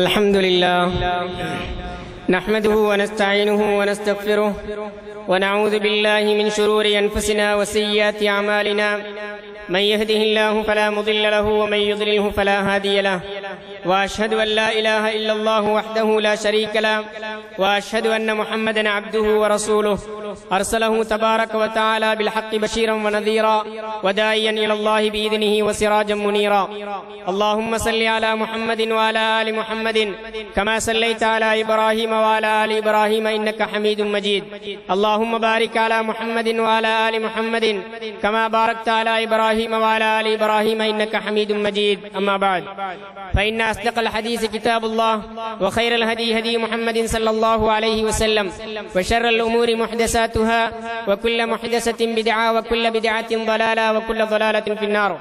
الحمد لله نحمده ونستعينه ونستغفره ونعوذ بالله من شرور أنفسنا وسيئات أعمالنا من يهده الله فلا مضل له ومن يضلله فلا هادي له وأشهد أن لا إله إلا الله وحده لا شريك له وأشهد أن محمدا عبده ورسوله أرسله تبارك وتعالى بالحق بشيرا ونذيرا وداعيا إلى الله بإذنه وسراجا منيرا اللهم صل على محمد وعلى آل محمد كما صليت على إبراهيم وعلى آل إبراهيم إنك حميد مجيد اللهم بارك على محمد وعلى آل محمد كما باركت على إبراهيم وعلى آل إبراهيم إنك حميد مجيد أما بعد فإن أصدق الحديث كتاب الله وخير الهدي هدي محمد صلى الله عليه وسلم وشر الأمور محدثاتها وكل محدثة بدعة وكل بدعة ضلالة وكل ضلالة في النار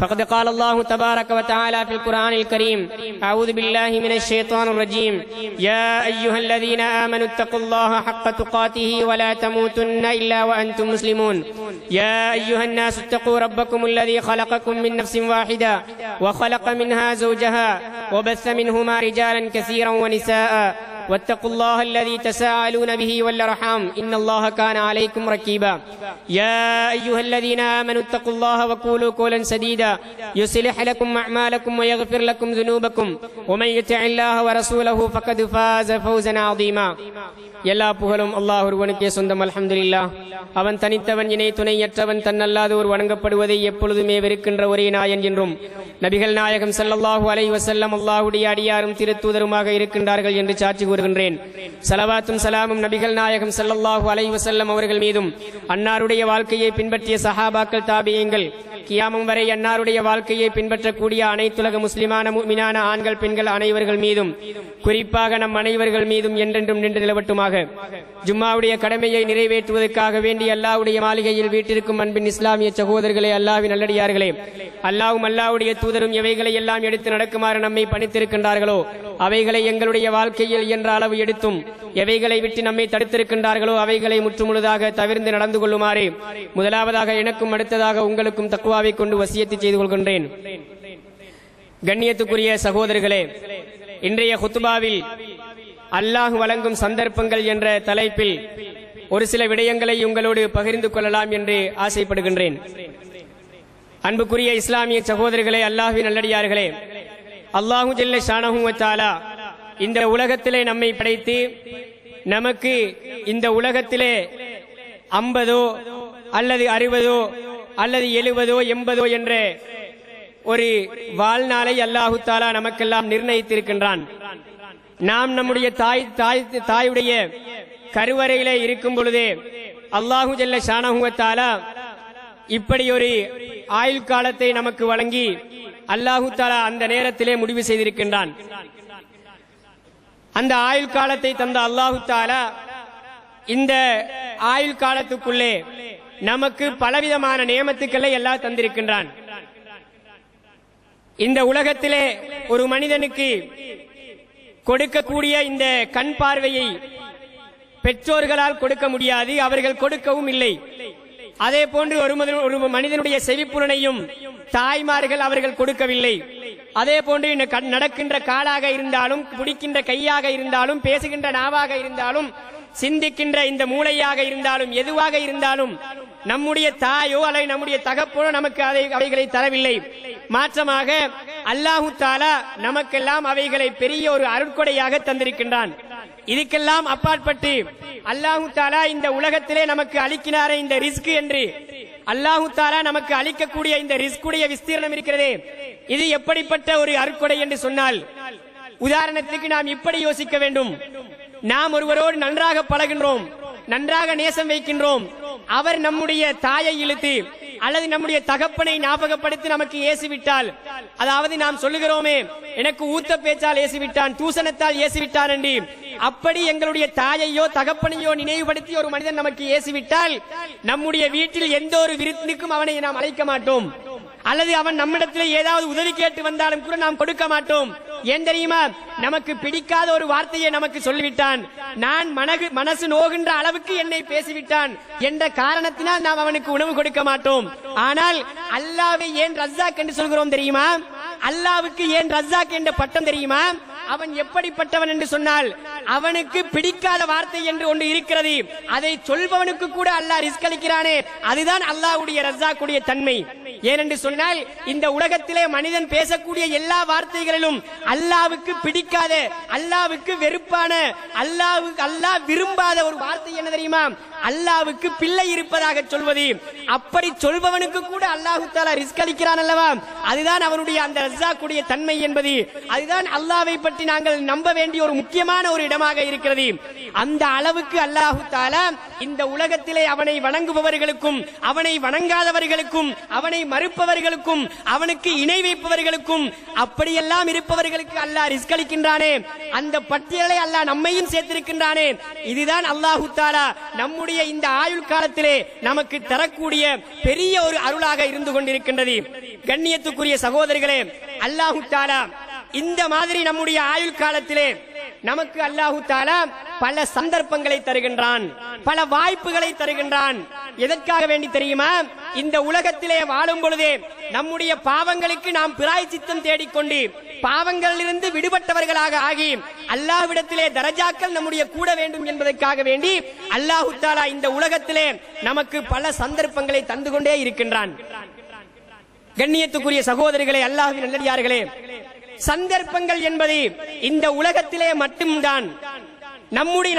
فقد قال الله تبارك وتعالى في القرآن الكريم أعوذ بالله من الشيطان الرجيم يا أيها الذين آمنوا اتقوا الله حق تقاته ولا تموتن إلا وأنتم مسلمون يا أيها الناس اتقوا ربكم الذي خلقكم من نفس واحدة وخلق منها زوجها وبث منهما رجالا كثيرا ونساء واتقوا الله الذي تساءلون به والأرحام إن الله كان عليكم رقيبا يا أيها الذين آمنوا اتقوا الله وقولوا قولا سديدا يصلح لكم أعمالكم ويغفر لكم ذنوبكم ومن يطع الله ورسوله فقد فاز فوزا عظيما எல்லா புகழும் அல்லாஹ் ஒருவனுக்கே சொந்தம். அல்ஹம்துலில்லாஹ். அவன் தனித்தவன், இணை துணையற்றவன், தன்னல்லாதோர் வணங்கப்படுவதை எப்பொழுதுமே வெறுக்கின்ற ஒரே நாயன் என்றும் நபிகள் நாயகம் ஸல்லல்லாஹு அலைஹி வஸல்லம் அல்லாஹ்வுடைய அடியாரும் திருத்தூதருமாக இருக்கின்றார்கள் என்று சாட்சி கூறுகின்றேன். ஸலவாத்தும் ஸலாமும் நபிகள் நாயகம் ஸல்லல்லாஹு அலைஹி வஸல்லம் அவர்கள் மீதும் அன்னாருடைய வாழ்க்கையை பின்பற்றிய சஹாபாக்கள், தாபியீன்கள், கியாமம் வரை அன்னாருடைய வாழ்க்கையை பின்பற்றக்கூடிய அனைத்துலக முஸ்லிமான முஃமினான ஆண்கள் பெண்கள் அனைவர்கள் மீதும், குறிப்பாக நம் அனைவர்கள் மீதும் என்றென்றும் நின்று நிலவட்டுமாக. ஜும்மாவுடைய கடமையை நிறைவேற்றுவதற்காக வேண்டி அல்லாஹ்வுடைய மாளிகையில் வீட்டிற்கும் அன்பின் இஸ்லாமிய சகோதரர்களே, அல்லாஹ்வின் நல்லடியார்களே, அல்லாஹ்வும் அல்லாஹ்வுடைய தூதரும் எவைகளை எல்லாம் எடுத்து நடக்குமாறு நம்மை பணித்திருக்கின்றார்களோ அவைகளை எங்களுடைய வாழ்க்கையில் இயன்ற அளவு எடுத்தும், எவைகளை விட்டு நம்மை தடுத்திருக்கின்றார்களோ அவைகளை முற்றுமுழுதாக தவிர்த்து நடந்து கொள்ளுமாறு முதலாவதாக எனக்கும் அடுத்ததாக உங்களுக்கும் தக்வாவை கொண்டு வசியத்து செய்து கொள்கின்றேன். கண்ணியத்துக்குரிய சகோதரர்களே, இன்றைய குத்துபாவில் அல்லாஹ் வழங்கும் சந்தர்ப்பங்கள் என்ற தலைப்பில் ஒரு சில விடயங்களை உங்களோடு பகிர்ந்து கொள்ளலாம் என்று ஆசைப்படுகின்றேன். அன்புக்குரிய இஸ்லாமிய சகோதரர்களே, அல்லாஹ்வின் நல்லடியார்களே, அல்லாஹு ஜல்ல ஷானஹு வ தஆலா இந்த உலகத்திலே நம்மை படைத்து நமக்கு இந்த உலகத்திலே 50 அல்லது 60 அல்லது 70 80 என்ற ஒரு வாழ்நாளை அல்லாஹு தஆலா நமக்கெல்லாம் நிர்ணயித்திருக்கின்றான். நாம் நம்முடைய தாயுடைய கருவறையிலே இருக்கும் பொழுதே அல்லாஹு ஜல்ல ஷானஹு வ தஆலா இப்படி ஒரு ஆயுள் காலத்தை நமக்கு வழங்கி அல்லாஹு தஆலா அந்த நேரத்திலே முடிவு செய்திருக்கின்றான். அந்த ஆயுள் காலத்தை தந்த அல்லாஹு தஆலா இந்த ஆயுள் காலத்துக்குள்ளே நமக்கு பலவிதமான நியமத்துக்களை எல்லாம் தந்திருக்கின்றான். இந்த உலகத்திலே ஒரு மனிதனுக்கு கொடுக்கக்கூடிய இந்த கண் பார்வையை பெற்றோர்களால் கொடுக்க முடியாது, அவர்கள் கொடுக்கவும் இல்லை. அதே போன்று ஒரு மனிதனுடைய செவிப்புலனையும் தாய்மார்கள் அவர்கள் கொடுக்கவில்லை. அதே போன்று நடக்கின்ற காலாக இருந்தாலும், பிடிக்கின்ற கையாக இருந்தாலும், பேசுகின்ற நாவாக இருந்தாலும், சிந்திக்கின்ற இந்த மூளையாக இருந்தாலும், எதுவாக இருந்தாலும் நம்முடைய தாயோ அல்லது நம்முடைய தகப்பனோ நமக்கு அவைகளை தரவில்லை. மாற்றமாக அல்லாஹு தஆலா நமக்கெல்லாம் அவைகளை பெரிய ஒரு அருட்கொடையாக தந்திருக்கின்றான். இதுக்கெல்லாம் அப்பாற்பட்டு அல்லாஹு தஆலா இந்த உலகத்திலே நமக்கு அளிக்கிறாரே இந்த ரிஸ்க் என்று, அல்லாஹு தஆலா நமக்கு அளிக்கக்கூடிய இந்த ரிஸ்குடைய விஸ்தீர்ணம் இருக்கிறதே, இது எப்படிப்பட்ட ஒரு அருட்கொடை என்று சொன்னால், உதாரணத்துக்கு நாம் இப்படி யோசிக்க வேண்டும். நாம் ஒருவரோடு நன்றாக பழகின்றோம், நன்றாக நேசம் வைக்கின்றோம். அவர் நம்முடைய தாயை இழுத்து அல்லது நம்முடைய தகப்பனை ஞாபகப்படுத்தி நமக்கு ஏசிவிட்டால், அதாவது நாம் சொல்லுகிறோமே, எனக்கு ஊத்த பேச்சால் ஏசிவிட்டான், தூசணத்தால் ஏசிவிட்டான் என்று, அப்படி எங்களுடைய தாயையோ தகப்பனையோ நினைவுபடுத்தி ஒரு மனிதன் நமக்கு ஏசிவிட்டால் நம்முடைய வீட்டில் எந்த ஒரு விருந்திற்கும் அவனை நாம் அழைக்க மாட்டோம். அல்லது அவன் நம்மிடத்தில் ஏதாவது உதவி கேட்டு வந்தாலும் கூட நாம் கொடுக்க மாட்டோம். ஏன் தெரியுமா? நமக்கு பிடிக்காத ஒரு வார்த்தையை நமக்கு சொல்லிவிட்டான், நான் மனசு நோகின்ற அளவுக்கு என்னை பேசிவிட்டான் என்ற காரணத்தினால் நாம் அவனுக்கு உணவு கொடுக்க மாட்டோம். ஆனால் அல்லாஹ்வை ஏன் ரஸாக் என்று சொல்கிறோம் தெரியுமா? அல்லாஹ்வுக்கு ஏன் ரஸாக் என்ற பட்டம் தெரியுமா? அவன் எப்படிப்பட்டவன் என்று சொன்னால் அவனுக்கு பிடிக்காத வார்த்தை என்று ஒன்று இருக்கிறது. அதை சொல்பவனுக்கு கூட அல்லாஹ் ரிஸ்க் அளிக்கிறானே, அதுதான் அல்லாஹ்வுடைய ரஸாக்குடைய தன்மை. ஏனென்று சொன்னால் இந்த உலகத்திலே மனிதன் பேசக்கூடிய எல்லா வார்த்தைகளிலும் அல்லாஹ்வுக்கு பிடிக்காத, அல்லாஹ்வுக்கு வெறுப்பான, அல்லாஹ் விரும்பாத ஒரு வார்த்தை என்ன தெரியுமா? அல்லாஹ்வுக்கு பிள்ளை இருப்பதாக சொல்வது. அப்படி சொல்பவனுக்கு கூட அல்லாஹ் தஆலா ரிஸ்க் அளிக்கிறான் அல்லவா? அதுதான் அவனுடைய அந்த ரஸாக்குடைய தன்மை என்பது. அதுதான் அல்லாஹ்வை பற்றி நாங்கள் நம்ப வேண்டிய ஒரு முக்கியமான ஒரு இடமாக இருக்கிறது. அந்த அளவுக்கு அல்லாஹ் தஆலா இந்த உலகத்திலே அவனை வணங்குபவர்களுக்கும் அவனை வணங்காதவர்களுக்கும் அவனை மறுப்பவர்களுக்கும் அவனுக்கு இணை வைப்பவர்களுக்கும் அப்படியெல்லாம் இருப்பவர்களுக்கு அல்லாஹ் ரிஸ்க் அளிக்கின்றானே, அந்த பட்டியலை அல்லாஹ் நம்மையும் சேர்த்திருக்கின்றானே. இதுதான் அல்லாஹ் தஆலா நம்முடைய இந்த ஆயுள் காலத்திலே நமக்கு தரக்கூடிய பெரிய ஒரு அருளாக இருந்து கொண்டிருக்கின்றது. கண்ணியத்துக்குரிய சகோதரர்களே, அல்லாஹ் தஆலா இந்த மாதிரி நம்முடைய ஆயுள் காலத்திலே நமக்கு அல்லாஹ் தஆலா பல சந்தர்ப்பங்களை தருகின்றான், பல வாய்ப்புகளை தருகின்றான். எதற்காக வேண்டி தெரியுமா? இந்த உலகத்திலே வாழும் பொழுதே நம்முடைய பாவங்களுக்கு நாம் பிராயச்சித்தம் தேடிக்கொண்டு பாவங்களிலிருந்து விடுபட்டவர்களாக ஆகி அல்லாஹ்விடத்திலே தரஜாக்கள் நம்முடைய கூட வேண்டும் என்பதற்காக வேண்டி அல்லாஹ் தஆலா இந்த உலகத்திலே நமக்கு பல சந்தர்ப்பங்களை தந்து கொண்டே இருக்கின்றான். கண்ணியத்துக்குரிய சகோதரிகளே, அல்லாஹ்வின் நல்லடியார்களே, சந்தர்ப்பங்கள் என்பது இந்த உலகத்திலே மட்டும்தான்,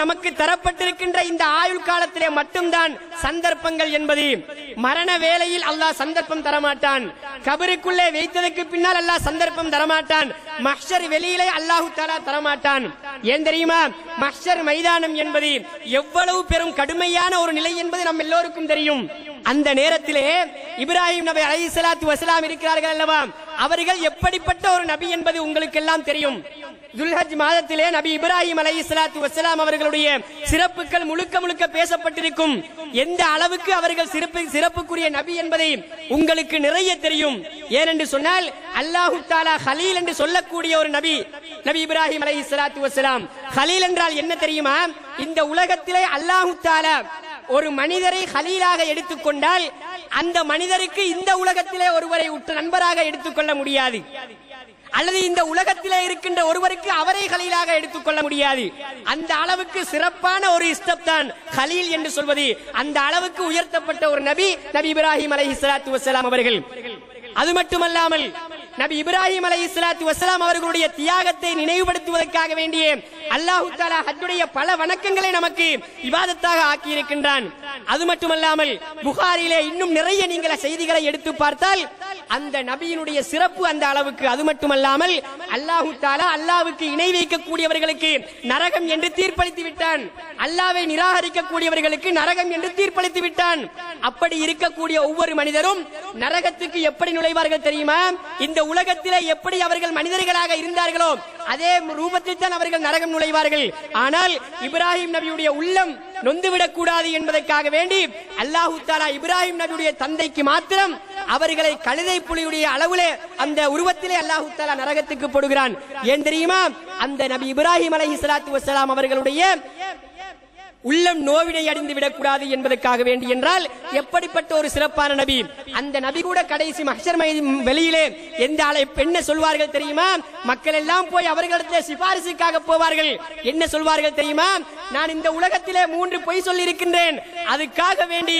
நமக்கு தரப்பட்டிருக்கின்ற இந்த ஆயுள் காலத்திலே மட்டும்தான் சந்தர்ப்பங்கள் என்பது. மரண வேளையில் அல்லாஹ் சந்தர்ப்பம் தரமாட்டான். கபருக்குள்ளே வைத்ததற்கு பின்னால் அல்லாஹ் சந்தர்ப்பம் தரமாட்டான். மஹ்ஷர் வெளியிலே அல்லாஹ் தஆலா தரமாட்டான். ஏன் தெரியுமா? மஹ்ஷர் மைதானம் என்பது எவ்வளவு பெரும் கடுமையான ஒரு நிலை என்பது நம் எல்லோருக்கும் தெரியும். அந்த நேரத்திலே இப்ராஹிம் நபி அலைஹிஸ்ஸலாத்து வஸலாம் இருக்கிறார்கள் அல்லவா? அவர்கள் எப்படிப்பட்ட ஒரு நபி என்பது உங்களுக்கு எல்லாம் தெரியும். துல்ஹஜ் மாதத்திலே நபி இப்ராஹிம் அலைஹிஸ்ஸலாத்து வஸலாம் அவர்களுடைய சிறப்புகள் முழுக்க முழுக்க பேசப்பட்டிருக்கும். எந்த அளவுக்கு அவர்கள் சிறப்புக்குரிய நபி என்பதை உங்களுக்கு நிறைய தெரியும். ஏனென்று சொன்னால் அல்லாஹ் தஆலா கலீல் என்று சொல்லக்கூடிய ஒரு நபி இப்ராஹிம் அலைஹிஸ்ஸலாத்து வஸலாம். கலீல் என்றால் என்ன தெரியுமா? இந்த உலகத்திலே அல்லாஹ் தஆலா ஒரு மனிதரை கலீலாக எடுத்துக்கொண்டால் அந்த மனிதருக்கு இந்த உலகத்திலே ஒருவரை உற்ற நண்பராக எடுத்துக்கொள்ள முடியாது, அல்லது இந்த உலகத்திலே இருக்கின்ற ஒருவருக்கு அவரை கலீலாக எடுத்துக்கொள்ள முடியாது. அந்த அளவுக்கு சிறப்பான ஒரு இஸ்தப்தான் கலீல் என்று சொல்வது. அந்த அளவுக்கு உயர்த்தப்பட்ட ஒரு நபி இப்ராஹிம் அலைஹிஸ்ஸலாத்து வஸலாம் அவர்கள். அது மட்டுமல்லாமல் நபி இப்ராஹிம் அலைஹிஸ்ஸலாத்து வஸலாம் அவர்களுடைய தியாகத்தை நினைவுபடுத்துவதற்காக வேண்டிய அல்லாஹ் தஆலா ஹஜ்ஜுடைய பல வணக்கங்களை நமக்கு இபாதத்தாக ஆக்கி இருக்கின்றான். அது மட்டுமல்லாமல் புகாரிலே இன்னும் நிறைய நீங்கள் செய்திகளை எடுத்து பார்த்தால் அந்த நபியினுடைய சிறப்பு அந்த அளவுக்கு. அது மட்டுமல்லாமல் அல்லாஹ் தஆலா அல்லாஹ்வுக்கு இணை வைக்கக்கூடியவர்களுக்கு நரகம் என்று தீர்ப்பளித்து விட்டான். அல்லாஹ்வை நிராகரிக்கக்கூடியவர்களுக்கு நரகம் என்று தீர்ப்பளித்து விட்டான். அப்படி இருக்கக்கூடிய ஒவ்வொரு மனிதரும் நரகத்துக்கு எப்படி நுழைவார்கள் தெரியுமா? இந்த உலகத்திலே எப்படி அவர்கள் மனிதர்களாக இருந்தார்களோ அதே ரூபத்தில் தான் அவர்கள் நரகம் நுழைவார்கள். ஆனால் இப்ராஹிம் நபியுடைய உள்ளம் நொந்துவிடக் கூடாது என்பதற்காக வேண்டி அல்லாஹ் தஆலா இப்ராஹிம் நபியுடைய தந்தைக்கு மாத்திரம் அவர்களை கழுதை புலியுடைய அளவிலே அந்த உருவத்திலே அல்லாஹ் தஆலா நரகத்துக்கு போடுகிறான். ஏன் தெரியுமா? அந்த நபி இப்ராஹிம் அலைஹிஸ்ஸலாத்து வஸலாம் அவர்களுடைய உள்ளம் நோவினை அடைந்து விடக்கூடாது என்பதற்காக வேண்டி. என்றால் எப்படிப்பட்ட ஒரு சிறப்பான நபி! அந்த நபி கூட கடைசி மஹ்ஷர் வெளியிலே எந்த என்ன சொல்வார்கள் தெரியுமா? மக்கள் எல்லாம் போய் அவர்களிடத்தில் சிபாரிசுக்காக போவார்கள். என்ன சொல்வார்கள் தெரியுமா? நான் இந்த உலகத்திலே 3 பொய் சொல்லி இருக்கின்றேன், அதுக்காக வேண்டி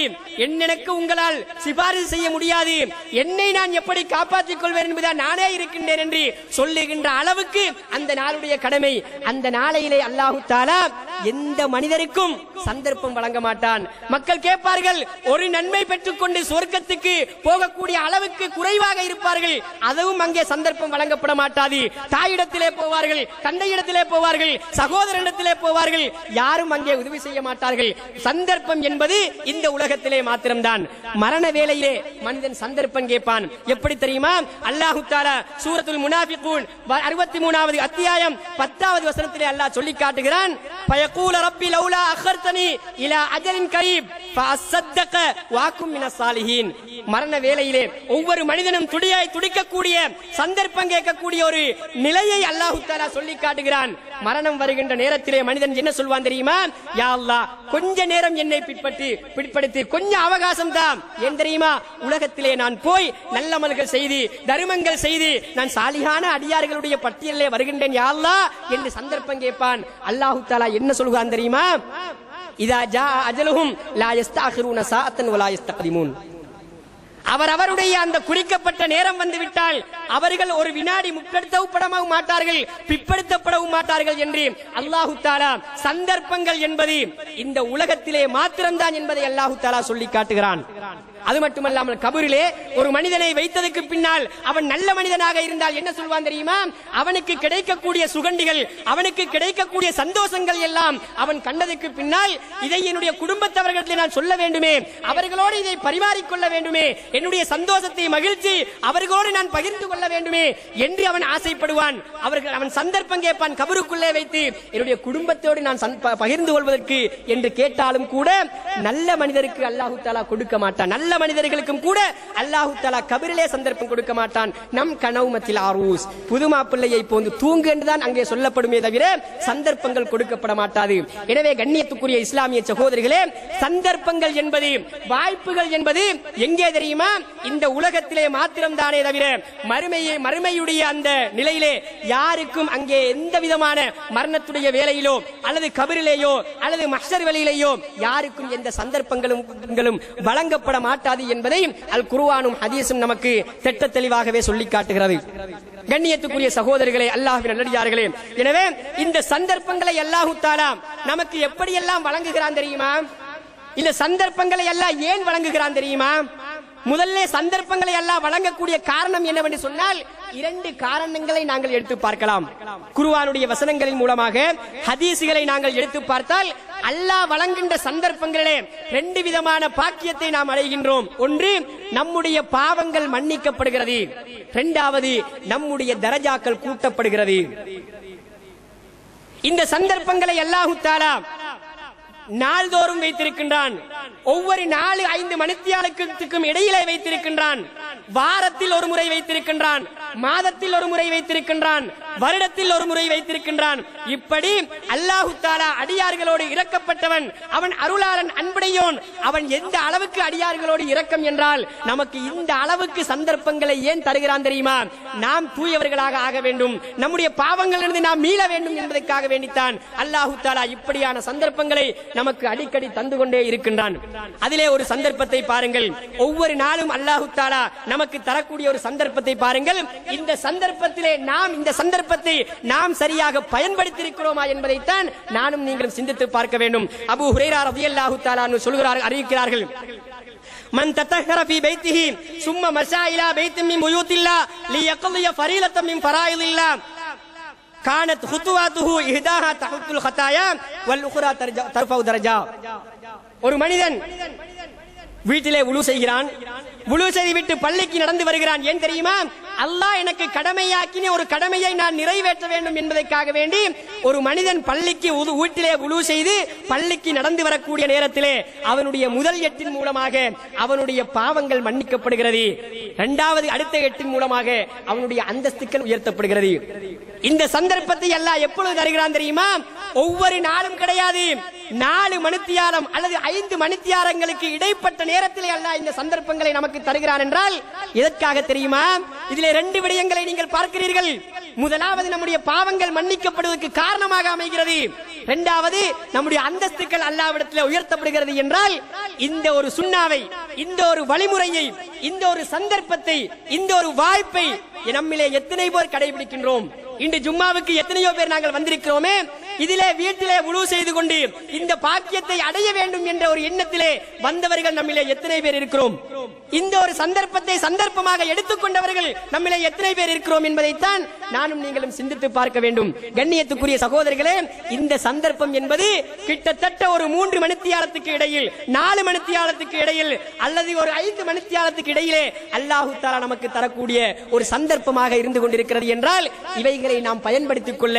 எனக்கு உங்களால் சிபாரிசு செய்ய முடியாது, என்னை நான் எப்படி காப்பாற்றிக் கொள்வேன் என்பதை நானே இருக்கின்றேன் என்று சொல்லுகின்ற அளவுக்கு அந்த நாளுடைய கடமை. அந்த நாளையிலே அல்லாஹ் தஆலா எந்த மனிதருக்கும் சந்தர்ப்பம் வழங்க மாட்டான். மக்கள் கேட்பார்கள், ஒரு நன்மை பெற்றுக்கொண்டு சொர்க்கத்துக்கு போகக்கூடிய அளவுக்கு குறைவாக இருப்பார்கள், அதுவும் அங்கே சந்தர்ப்பம் வழங்கப்பட மாட்டாது. தாயிடத்திலே போவார்கள், தந்தையிடத்திலே போவார்கள், சகோதரனிடத்திலே போவார்கள், யாரும் அங்கே உதவி செய்ய மாட்டார்கள். சந்தர்ப்பம் என்பது இந்த உலகத்திலே மாத்திரம்தான். மரண வேளையிலே மனிதன் சந்தர்ப்பம் கேட்பான். எப்படி தெரியுமா? அல்லாஹ் தஆலா சூரத்துல் முனாஃபிகூன் 63வது அத்தியாயம் 10வது வசனத்திலே அல்லாஹ் சொல்லி காட்டுகிறான், ஃபயகூல ரப்பி லௌலா அக்கர்தனி இலா அஜலின் கரீப் ஃபஅஸ்ஸதக வஅகும் மினஸ் சாலிஹீன். மரண வேளையிலே ஒவ்வொரு மனிதனும் துடியாய் துடிக்கக்கூடிய சந்தர்ப்பம் கேட்கக்கூடிய ஒரு நிலையை அல்லாஹ் தஆலா சொல்லி காட்டுகிறான். மரணம் வருகின்ற நேரத்திலே மனிதன் என்ன சொல்வான் தெரியுமா? யா அல்லாஹ், கொஞ்ச நேரம் என்னை பிற்படுத்தி கொஞ்சம் அவகாசம் தான். ஏன் தெரியுமா? உலகத்திலே நான் போய் நல்லமல்கள் செய்து தர்மங்கள் செய்து நான் சாலிஹான அடியார்களுடைய பட்டியலிலே வருகின்றேன் யா அல்லாஹ் என்று சந்தர்ப்பம் கேட்பான். அல்லாஹ் தஆலா என்ன சொல்வான் தெரியுமா? இதா ஜா அஜலுஹும் லா யஸ்தஅகிருன சாஅத்தன் வலா யஸ்தக்திமூன். அவரவருடைய அந்த குறிக்கப்பட்ட நேரம் வந்துவிட்டால் அவர்கள் ஒரு வினாடி முற்படுத்தப்படவும் மாட்டார்கள், பிற்படுத்தப்படவும் மாட்டார்கள் என்று அல்லாஹு தஆலா சந்தர்ப்பங்கள் என்பது இந்த உலகத்திலே மாத்திரம்தான் என்பதை அல்லாஹு தஆலா சொல்லி காட்டுகிறான். அது மட்டுமல்லாமல் கபரிலே ஒரு மனிதனை வைத்ததற்கு பின்னால் அவன் நல்ல மனிதனாக இருந்தால் என்ன சொல்வான் தெரியுமா? அவனுக்கு கிடைக்கக்கூடிய சுகண்டிகள், அவனுக்கு கிடைக்கக்கூடிய சந்தோஷங்கள் எல்லாம் அவன் கண்டதற்கு பின்னால் இதை என்னுடைய குடும்பத்தவர்களிடத்தில் நான் சொல்ல வேண்டுமே, அவர்களோடு இதை பரிமாறிக்கொள்ள வேண்டுமே, என்னுடைய சந்தோஷத்தை மகிழ்ச்சி அவர்களோடு நான் பகிர்ந்து கொள்ள வேண்டுமே என்று அவன் ஆசைப்படுவான். அவன் சந்தர்ப்பம் கேட்பான் கபருக்குள்ளே வைத்து என்னுடைய குடும்பத்தோடு நான் பகிர்ந்து கொள்வதற்கு என்று கேட்டாலும் கூட நல்ல மனிதருக்கு அல்லாஹு தஆலா கொடுக்க மாட்டான். நல்ல மனிதர்களுக்கும் கூட அல்லாஹ் தஆலா கபரிலே சந்தர்ப்பம் கொடுக்க மாட்டான். நம் கனவுமத்தில் ஆரூஸ், புதுமா பிள்ளையை போன்று தூங்கு என்றுதான் அங்கே சொல்லப்படுமே தவிர சந்தர்ப்பங்கள் கொடுக்கப்பட மாட்டாது. எனவே கண்ணியத்துக்குரிய இஸ்லாமிய சகோதரிகளே, சந்தர்ப்பங்கள் என்பது, வாய்ப்புகள் என்பது எங்கே தெரியுமா? இந்த உலகத்திலே மாத்திரம் தானே தவிர மறுமையுடைய அந்த நிலையிலே யாருக்கும் அங்கே எந்த விதமான மரணத்துடைய வேலையிலோ அல்லது கபரிலேயோ அல்லது மஹ்ஷர் வேலையிலேயோ யாருக்கும் எந்த சந்தர்ப்பங்களும் வழங்கப்பட மாட்டாது என்பதை அல் குர்ஆனும் ஹதீஸும் நமக்கு திட்ட தெளிவாகவே சொல்லி காட்டுகிறது. கண்ணியத்துக்குரிய சகோதரர்களே, அல்லாஹ்வின் நல்லடியார்களே, எனவே இந்த சந்தர்ப்பங்களை அல்லாஹ் தஆலா நமக்கு எப்படியெல்லாம் வழங்குகிறான் தெரியுமா? இந்த சந்தர்ப்பங்களை எல்லாம் ஏன் வழங்குகிறான் தெரியுமா? முதல்ல சந்தர்ப்பங்களை எல்லாம் வழங்கக்கூடிய காரணம் என்னவென்று சொன்னால் இரண்டு காரணங்களை நாங்கள் எடுத்து பார்க்கலாம். குர்ஆனுடைய வசனங்களின் மூலமாக ஹதீஸ்களை நாங்கள் எடுத்து பார்த்தால் அல்லாஹ் வழங்குகின்ற சந்தர்ப்பங்களிலே ரெண்டு விதமான பாக்கியத்தை நாம் அடைகின்றோம். ஒன்று, நம்முடைய பாவங்கள் மன்னிக்கப்படுகிறது. இரண்டாவது, நம்முடைய தரஜாக்கள் கூட்டப்படுகிறது. இந்த சந்தர்ப்பங்களை அல்லாஹ் தஆலா நாள்தோறும் வைத்திருக்கின்றான். ஒவ்வொரு 4-5 மணித்தியாலத்துக்கும் இடையிலே வைத்திருக்கின்றான். வாரத்தில் ஒரு முறை வைத்திருக்கின்றான், மாதத்தில் ஒரு முறை வைத்திருக்கின்றான், வருடத்தில் ஒரு முறை வைத்திருக்கின்றான். இப்படி அல்லாஹ் தஆலா அடியார்களோடு இரக்கப்பட்டவன், அவன் அருளாளன், அன்புடையோன். அவன் எந்த அளவுக்கு அடியார்களோடு இரக்கம் என்றால் நமக்கு இந்த அளவுக்கு சந்தர்ப்பங்களை ஏன் தருகிறான் தெரியுமா? நாம் தூயவர்களாக ஆக வேண்டும், நம்முடைய பாவங்களிலிருந்து நாம் மீள வேண்டும் என்பதற்காக வேண்டித்தான் அல்லாஹ் தஆலா இப்படியான சந்தர்ப்பங்களை நமக்கு அடிக்கடி தந்து கொண்டே இருக்கின்றான். அதிலே ஒரு சந்தர்ப்பத்தை பாருங்கள். ஒவ்வொரு நாளும் அல்லாஹ் தஆலா நமக்கு தரக்கூடிய ஒரு சந்தர்ப்பத்தை பாருங்கள். இந்த சந்தர்ப்பத்திலே இந்த சந்தர்ப்பத்தை நாம் சரியாக பயன்படுத்தி இருக்கிறோமா என்பதைத்தான் நானும் நீங்களும் சிந்தித்து பார்க்க வேண்டும். அபூ ஹுரைரா ரலியல்லாஹு தஆலா சொல்கிறார்கள், அறிவிக்கிறார்கள், மன் தத்தஹர ஃபீ பைத்திஹி சும்ம மஷா இலா பைத்தின் மின் புயூத்தில்லாஹ் லியக்லிய ஃபரீலத்தன் மின் ஃபராயிதில்லாஹ் கானத் ஹுதுவாத்துஹு இஹ்தாஹா தஹுத்துல் ஹதாயா வல் உக்ரா தர்ஃபஉ தரஜா. ஒரு மனிதன் வீட்டிலே வுளு செய்கிறான். வுளு செய்துவிட்டு பள்ளிக்கு நடந்து வருகிறான். ஏன் தெரியுமா? அல்லாஹ் எனக்கு கடமையாக்கின ஒரு கடமையை நான் நிறைவேற்ற வேண்டும் என்பதற்காக வேண்டி ஒரு மனிதன் பள்ளிக்கு வீட்டிலே வுளு செய்து பள்ளிக்கு நடந்து வரக்கூடிய நேரத்திலே அவனுடைய முதல் எட்டின் மூலமாக அவனுடைய பாவங்கள் மன்னிக்கப்படுகிறது. இரண்டாவது அடுத்த எட்டின் மூலமாக அவனுடைய அந்தஸ்துக்கள் உயர்த்தப்படுகிறது. இந்த சந்தர்ப்பத்தை அல்லாஹ் எப்பொழுது தருகிறான் தெரியுமா? ஒவ்வொரு நாளும் கிடையாது, 4 மணித்தியாலம் அல்லது 5 மணித்தியாலங்களுக்கு இடைப்பட்ட நேரத்திலே அல்லாஹ் இந்த சந்தர்ப்பங்களை நமக்கு தருகிறான் என்றால் எதற்காக தெரியுமா? இதிலே 2 விடயங்களை நீங்கள் பார்க்கிறீர்கள். முதலாவது, நம்முடைய பாவங்கள் மன்னிக்கப்படுவதற்கு காரணமாக அமைகிறது. இரண்டாவது, நம்முடைய அந்தஸ்துக்கள் அல்லாஹ்விடத்தில் உயர்த்தப்படுகிறது. என்றால் இந்த ஒரு சுன்னாவை, இந்த ஒரு வழிமுறையை, இந்த ஒரு சந்தர்ப்பத்தை, இந்த ஒரு வாய்ப்பை நம்மிலே எத்தனை பேர் கடைபிடிக்கின்றோம்? இன்று ஜும்மாவுக்கு எத்தனையோ பேர் நாங்கள் வந்திருக்கிறோமே, இதிலே வீட்டிலே வுளு செய்து கொண்டு இந்த பாக்கியத்தை அடைய வேண்டும் என்ற ஒரு எண்ணத்திலே வந்தவர்கள் நம்மிலே எத்தனை பேர் இருக்கிறோம்? இந்த ஒரு சந்தர்ப்பத்தை சந்தர்ப்பமாக எடுத்துக்கொண்டவர்கள் நம்மிலே எத்தனை பேர் இருக்கிறோம் என்பதைத்தான் நானும் நீங்களும் சிந்தித்து பார்க்க வேண்டும். கண்ணியத்துக்குரிய சகோதரர்களே, இந்த சந்தர்ப்பம் என்பது கிட்டத்தட்ட ஒரு 3 மணித்தியாலத்துக்கு இடையில், 4 மணித்தியாலத்துக்கு இடையில் அல்லது ஒரு 5 மணித்தியாலத்துக்கு இடையிலே அல்லாஹ் தஆலா நமக்கு தரக்கூடிய ஒரு சந்தர்ப்பமாக இருந்து கொண்டிருக்கிறது. என்றால் இவைகளை நாம் பயன்படுத்திக் கொள்ள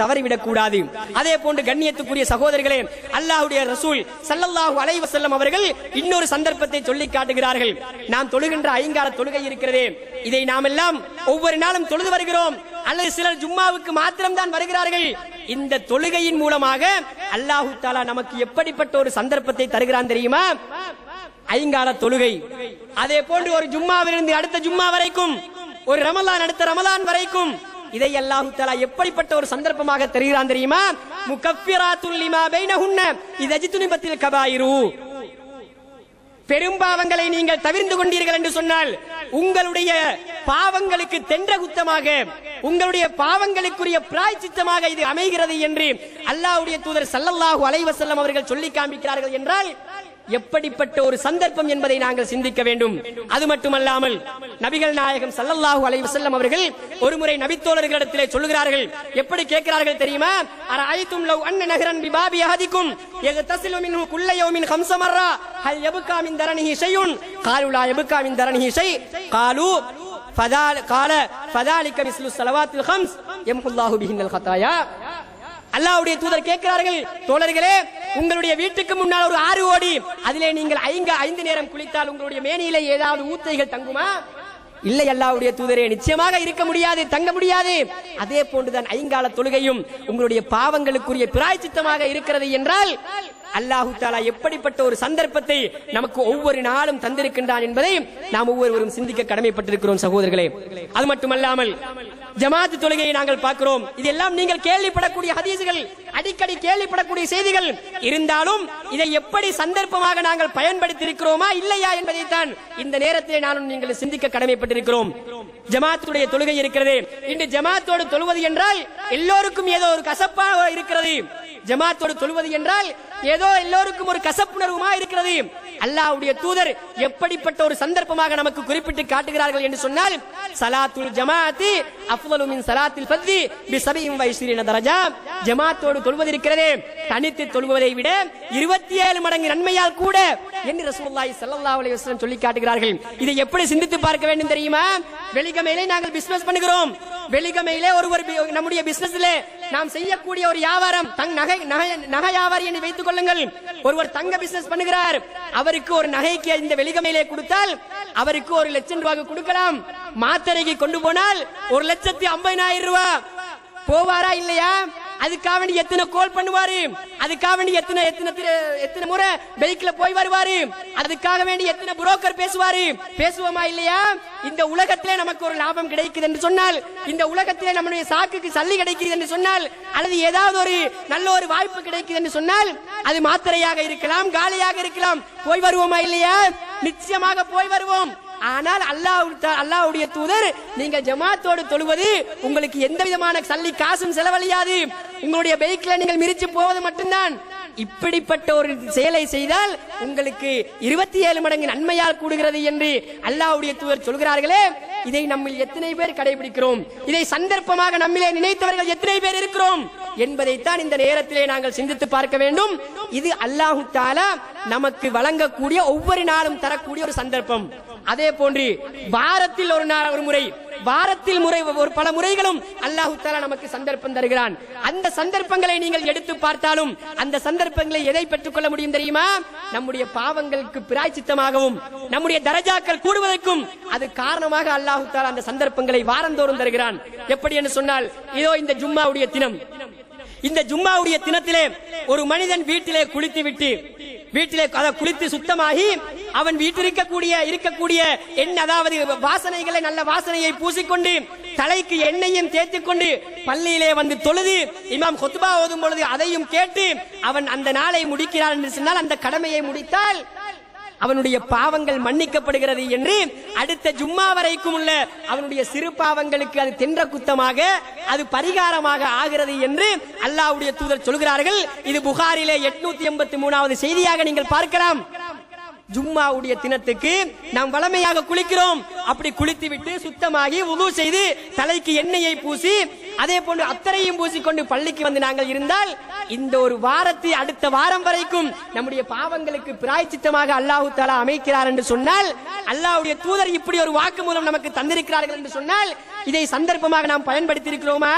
தவறிவிடக் கூடாது. கூடாது. அதே போன்று கண்ணியத்துக்குரிய சகோதரர்களே, அல்லாஹ்வுடைய ரசூல் ஸல்லல்லாஹு அலைஹி வஸல்லம் அவர்கள் இன்னொரு சந்தர்ப்பத்தை சொல்லி காட்டுகிறார்கள். நாம் தொழுகின்ற ஐங்கால தொழுகை இருக்கிறதே, இதை நாம் எல்லாம் ஒவ்வொரு நாளும் தொழுது வருகிறோம், அல்லது சிலர் ஜும்மாவுக்கு மாத்திரம் தான் வருகிறார்கள். இந்த தொழுகையின் மூலமாக அல்லாஹ் தஆலா நமக்கு எப்படிப்பட்ட ஒரு சந்தர்ப்பத்தை தருகிறான் தெரியுமா? ஐங்கால தொழுகை, அதே போன்று ஒரு ஜும்மாவிலிருந்து அடுத்த ஜும்மா வரைக்கும், ஒரு ரமலான் அடுத்த ரமலான் வரைக்கும், இதை அல்லாஹ் தஆலா எப்படிப்பட்ட ஒரு சந்தர்ப்பமாக தருகிறான் தெரியுமா? முகஃபிராத்துல் லிமா பைனஹுன்ன இதஜ்துனிபத்தில் கபாயிரு. பெரும்பாவங்களை நீங்கள் தவிர்த்து கொண்டீர்கள் என்று சொன்னால் உங்களுடைய பாவங்களுக்கு தென்ற குத்தமாக, உங்களுடைய பாவங்களுக்குரிய பிராயச்சித்தமாக இது அமைகிறது என்று அல்லாஹ்வுடைய தூதர் ஸல்லல்லாஹு அலைஹி வஸல்லம் அவர்கள் சொல்லி காண்பிக்கிறார்கள் என்றால் எப்படிப்பட்ட ஒரு சந்தர்ப்பம் என்பதை நாங்கள் சிந்திக்க வேண்டும். அது மட்டுமல்லாமல் நபிகள் நாயகம் ஸல்லல்லாஹு அலைஹி வஸல்லம் அவர்கள் ஒருமுறை நபித்தோழர்களிடத்திலே சொல்லுகிறார்கள். எப்படி கேட்கிறார்கள் தெரியுமா? அரஐதும் லவ் அன்ன நஹரன் பிபாபி அஹதிக்கும் யக்தஸிலு மின்ஹு குல்ல யௌமின் 5 மர்ரா ஹல் யப்கா மின் தரனிஹி ஷைஉன் காலு லா யப்கா மின் தரனிஹி ஷை காலு ஃபதாலிக மிஸ்லு ஸலவாத்தில் 5 யம்ஹுல்லாஹு பிஹின்னல் ஹதாயா. அல்லாஹ்வுடைய தூதர் கேட்கிறார்கள், தோழர்களே, உங்களுடைய வீட்டுக்கு முன்னால் ஒரு ஆறு ஓடி, அதிலே நீங்கள் 5 நேரம் குளித்தால் உங்களுடைய மேனியிலே ஏதாவது ஊத்தைகள் தங்குமா? இல்லை அல்லாஹ்வுடைய தூதரே, நிச்சயமாக இருக்க முடியாது, தங்க முடியாது. அதே போன்றுதான் ஐங்கால தொழுகையும் உங்களுடைய பாவங்களுக்குரிய பிராயச்சித்தமாக இருக்கிறது என்றால் அல்லாஹ் தஆலா எப்படிப்பட்ட ஒரு சந்தர்ப்பத்தை நமக்கு ஒவ்வொரு நாளும் தந்திருக்கின்றான் என்பதை நாம் ஒவ்வொருவரும் சிந்திக்க கடமைப்பட்டிருக்கிறோம் சகோதரர்களே. அது மட்டுமல்லாமல் ஜமாத் தொழுகையை நாங்கள் பார்க்கிறோம். இதெல்லாம் நீங்கள் கேள்விப்படக்கூடிய ஹதீஸ்கள், அடிக்கடி கேள்விப்படக்கூடிய செய்திகள் இருந்தாலும் இதை எப்படி சந்தர்ப்பமாக நாங்கள் பயன்படுத்தி இருக்கிறோமா இல்லையா என்பதைத்தான் இந்த நேரத்தில் நானும் நீங்கள் சிந்திக்க கடமைப்பட்டிருக்கிறோம். ஜமாத்துடைய தொழுகை இருக்கிறது. இன்று ஜமாத்தோடு தொழுவது என்றால் எல்லோருக்கும் ஏதோ ஒரு கசப்பாக இருக்கிறது. ஜமாத்தோடு தொழுவது என்றால் ஏதோ எல்லோருக்கும் ஒரு கசப்புணர்வுமா இருக்கிறது. அல்லாஹ்வுடைய தூதர் எப்படிப்பட்ட ஒரு சந்தர்ப்பமாக நமக்கு குறிப்பிட்டு காட்டுகிறார்கள் என்று சொன்னால், ஸலாத்துல் ஜமாஅத்தி அஃதலு மின் ஸலாத்தில் ஃபர்தி பி 27 தரஜா. ஜமாத்தோடு தொழுவது இருக்கிறதே, தனித்து தொழுவதை விட 27 மடங்கு நன்மையால் கூட என்று ரசூலுல்லாஹி ஸல்லல்லாஹு அலைஹி வஸல்லம் சொல்லி காட்டுகிறார்கள். இதை எப்படி சிந்தித்து பார்க்க வேண்டும் தெரியுமா? வெலிகமையிலே நாங்கள் பிசினஸ் பண்ணுகிறோம். வெலிகமையிலே ஒருவர் நம்முடைய பிசினஸ்ல நாம் செய்யக்கூடிய ஒரு வியாபாரம் நகை வியாபாரி என்று வைத்துக் கொள்ளுங்கள். ஒருவர் தங்க பிசினஸ் பண்ணுகிறார். அவருக்கு ஒரு நகைக்கு இந்த வெலிகமையிலே கொடுத்தால் அவருக்கு 1 லட்சம் ரூபாய் கொடுக்கலாம். மாத்தரைக்கு கொண்டு போனால் 1,50,000 ரூபாய். போவாரா இல்லையா? அதுக்காக வேண்டி எத்தனை கோல் பண்ணுவாரு, அதுக்காக வேண்டி எத்தனை முறை பைக்ல போய் வருவாரு, அதுக்காக வேண்டி எத்தனை புரோக்கர் பேசுவோமா இல்லையா? இந்த உலகத்திலே நமக்கு ஒரு லாபம் கிடைக்குது என்று சொன்னால், இந்த உலகத்திலே நம்முடைய சாக்குக்கு சல்லி கிடைக்குது என்று சொன்னால், அல்லது ஏதாவது ஒரு நல்ல ஒரு வாய்ப்பு கிடைக்குது என்று சொன்னால், அது மாத்திரையாக இருக்கலாம், காலியாக இருக்கலாம், போய் வருவோமா இல்லையா? நிச்சயமாக போய் வருவோம். ஆனால் அல்லாஹ்வுடைய தூதர், நீங்கள் ஜமாத்தோடு தொழுவது உங்களுக்கு எந்த விதமான சல்லி காசும் செலவழியாது, உங்களுடைய பைக்ல நீங்கள் மிரிச்சு போவது மட்டும்தான். இப்படிப்பட்ட ஒரு செயலை செய்தால் உங்களுக்கு 27 மடங்கு நன்மையால் கூடுகிறது என்று அல்லாஹ்வுடைய தூதர் சொல்கிறார்களே, இதை நம்மில் எத்தனை பேர் கடைபிடிக்கிறோம்? இதை சந்தர்ப்பமாக நம்மிலே நினைத்தவர்கள் எத்தனை பேர் இருக்கிறோம் என்பதைத்தான் இந்த நேரத்திலே நாங்கள் சிந்தித்து பார்க்க வேண்டும். இது அல்லாஹ் தஆலா நமக்கு வழங்கக்கூடிய ஒவ்வொரு நாளும் தரக்கூடிய ஒரு சந்தர்ப்பம். அதே போன்று வாரத்தில் ஒரு முறை, வாரத்தில் பல முறைகளும் அல்லாஹ் தஆலா நமக்கு சந்தர்ப்பம் தருகிறான். அந்த சந்தர்ப்பங்களை நீங்கள் எடுத்து பார்த்தாலும் அந்த சந்தர்ப்பங்களை எதை பெற்றுக் கொள்ள முடியும் தெரியுமா? நம்முடைய பாவங்களுக்கு பிராயச்சித்தமாகவும் நம்முடைய தரஜாக்கள் கூடுவதற்கும் அது காரணமாக அல்லாஹ் தஆலா அந்த சந்தர்ப்பங்களை வாரந்தோறும் தருகிறான். எப்படி என்று சொன்னால், இதோ இந்த ஜும்மாவுடைய தினம், இந்த ஜும்மாவுடைய தினத்திலே ஒரு மனிதன் வீட்டிலே குளித்து சுத்தமாகி அவன் வீட்டில் இருக்கக்கூடிய அதாவது வாசனைகளை, நல்ல வாசனையை பூசிக்கொண்டு தலைக்கு எண்ணெயும் தேய்த்துக் கொண்டு பள்ளியிலே வந்து தொழுது இமாம் குத்பா ஓதும் பொழுது அதையும் கேட்டு அவன் அந்த நாளை முடிக்கிறான் என்று சொன்னால், அந்த கடமையை முடித்தால் அவனுடைய பாவங்கள் மன்னிக்கப்படுகிறது என்று, அடுத்த ஜும்மா வரைக்கும் உள்ள அவனுடைய சிறு பாவங்களுக்கு அது தென்ற குத்தமாக, அது பரிகாரமாக ஆகிறது என்று அல்லாஹ்வுடைய தூதர் சொல்கிறார்கள். இது புகாரிலே 883வது செய்தியாக நீங்கள் பார்க்கலாம். ஜும்மாவுடைய தினத்துக்கு நாம் வளமையாக குளிக்கிறோம். அப்படி குளித்து விட்டு சுத்தமாகி வுது செய்து தலைக்கு எண்ணெயை பூசி அதே போன்று அத்தரையும் பூசிக்கொண்டு பள்ளிக்கு வந்து நாங்கள் இருந்தால், இந்த ஒரு வாரத்தை அடுத்த வாரம் வரைக்கும் நம்முடைய பாவங்களுக்கு பிராயச்சித்தமாக அல்லாஹ் தஆலா அமைக்கிறார் என்று சொன்னால், அல்லாஹ்வுடைய தூதர் இப்படி ஒரு வாக்கு மூலம் நமக்கு தந்திருக்கிறார்கள் என்று சொன்னால், இதை சந்தர்ப்பமாக நாம் பயன்படுத்தி இருக்கிறோமா?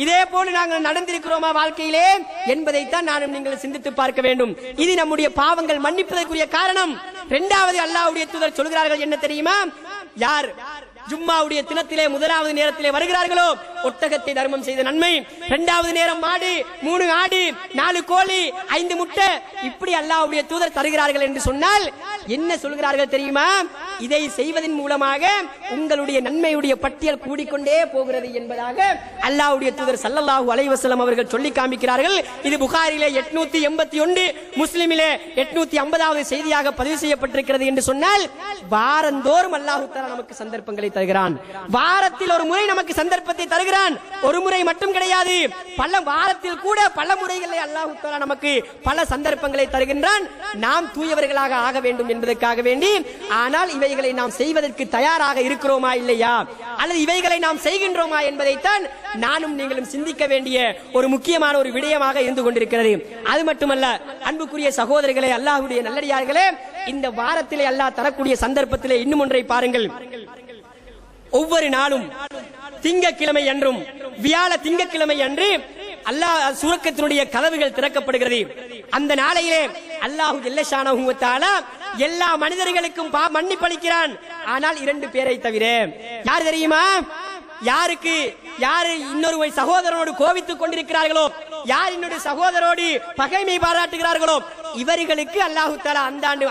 இதே போல நாங்கள் நடந்திருக்கிறோமா வாழ்க்கையிலே என்பதைத்தான் நானும் நீங்கள் சிந்தித்து பார்க்க வேண்டும். இது நம்முடைய பாவங்கள் மன்னிப்பதற்குரிய காரணம். இரண்டாவது அல்லாஹ்வுடைய தூதர் சொல்கிறார்கள் என்ன தெரியுமா? யார் ஜும்மாவுடைய தினத்திலே முதலாவது நேரத்திலே வருகிறார்களோ ஒட்டகத்தை தர்மம் செய்த நன்மை, இரண்டாவது நேரம் மாடு, 3 ஆடு, 4 கோழி, 5 முட்டை, இப்படி அல்லாஹ்வுடைய தூதர் தருகிறார்கள் என்று சொன்னால் என்ன சொல்கிறார்கள் தெரியுமா? இதை செய்வதன் மூலமாக உங்களுடைய நன்மையுடைய பட்டியல் கூடிக்கொண்டே போகிறது என்பதாக அல்லாஹ்வுடைய தூதர் ஸல்லல்லாஹு அலைஹி வஸல்லம் அவர்கள் சொல்லி காண்பிக்கிறார்கள். இது புகாரிலே 881, முஸ்லிமிலே 850வது செய்தியாக பதிவு செய்யப்பட்டிருக்கிறது என்று சொன்னால் வாரந்தோறும் அல்லாஹ் தஆலா நமக்கு சந்தர்ப்பங்களை தருகிறான். வாரத்தில் ஒரு முறை நமக்கு சந்தர்ப்பத்தை தருகிறான். ஒரு முறை மட்டும் கிடையாது, பல வாரத்தில் கூட பல முறைகளில் அல்லாஹ் தஆலா நமக்கு பல சந்தர்ப்பங்களை தருகின்றான். நாம் தூயவர்களாக ஆக வேண்டும் என்பதற்காக வேண்டி. ஆனால் இவைகளை நாம் செய்வதற்கு தயாராக இருக்கிறோமா இல்லையா, அல்லது இவைகளை நாம் செய்கின்றோமா என்பதைத்தான் நானும் நீங்களும் சிந்திக்க வேண்டிய ஒரு முக்கியமான ஒரு விடயமாக இருந்து கொண்டிருக்கிறது. அது மட்டுமல்ல அன்புக்குரிய சகோதரர்களே, அல்லாஹ்வுடைய நல்லடியார்களே, இந்த வாரத்திலே அல்லாஹ் தரக்கூடிய சந்தர்ப்பத்திலே இன்னும் ஒன்றை பாருங்கள். ஒவ்வொரு நாளும் திங்கட்கிழமை அன்றும் வியாழ திங்கட்கிழமை அன்று அல்லாஹ் சுவர்க்கத்தினுடைய கதவுகள் திறக்கப்படுகிறது. அந்த நாளையிலே அல்லாஹ் ஜல்ல ஷானஹு வ தஆலா எல்லா மனிதர்களுக்கும் மன்னிப்பளிக்கிறான். ஆனால் 2 பேரை தவிர. யார் தெரியுமா? யாருக்கு யாரு இன்னொரு சகோதரனோடு கோபித்துக் கொண்டிருக்கிறார்களோ, யார் இன்னொரு சகோதரோடு பகைமை பாராட்டுகிறார்களோ, இவர்களுக்கு அல்லாஹ் தஆலா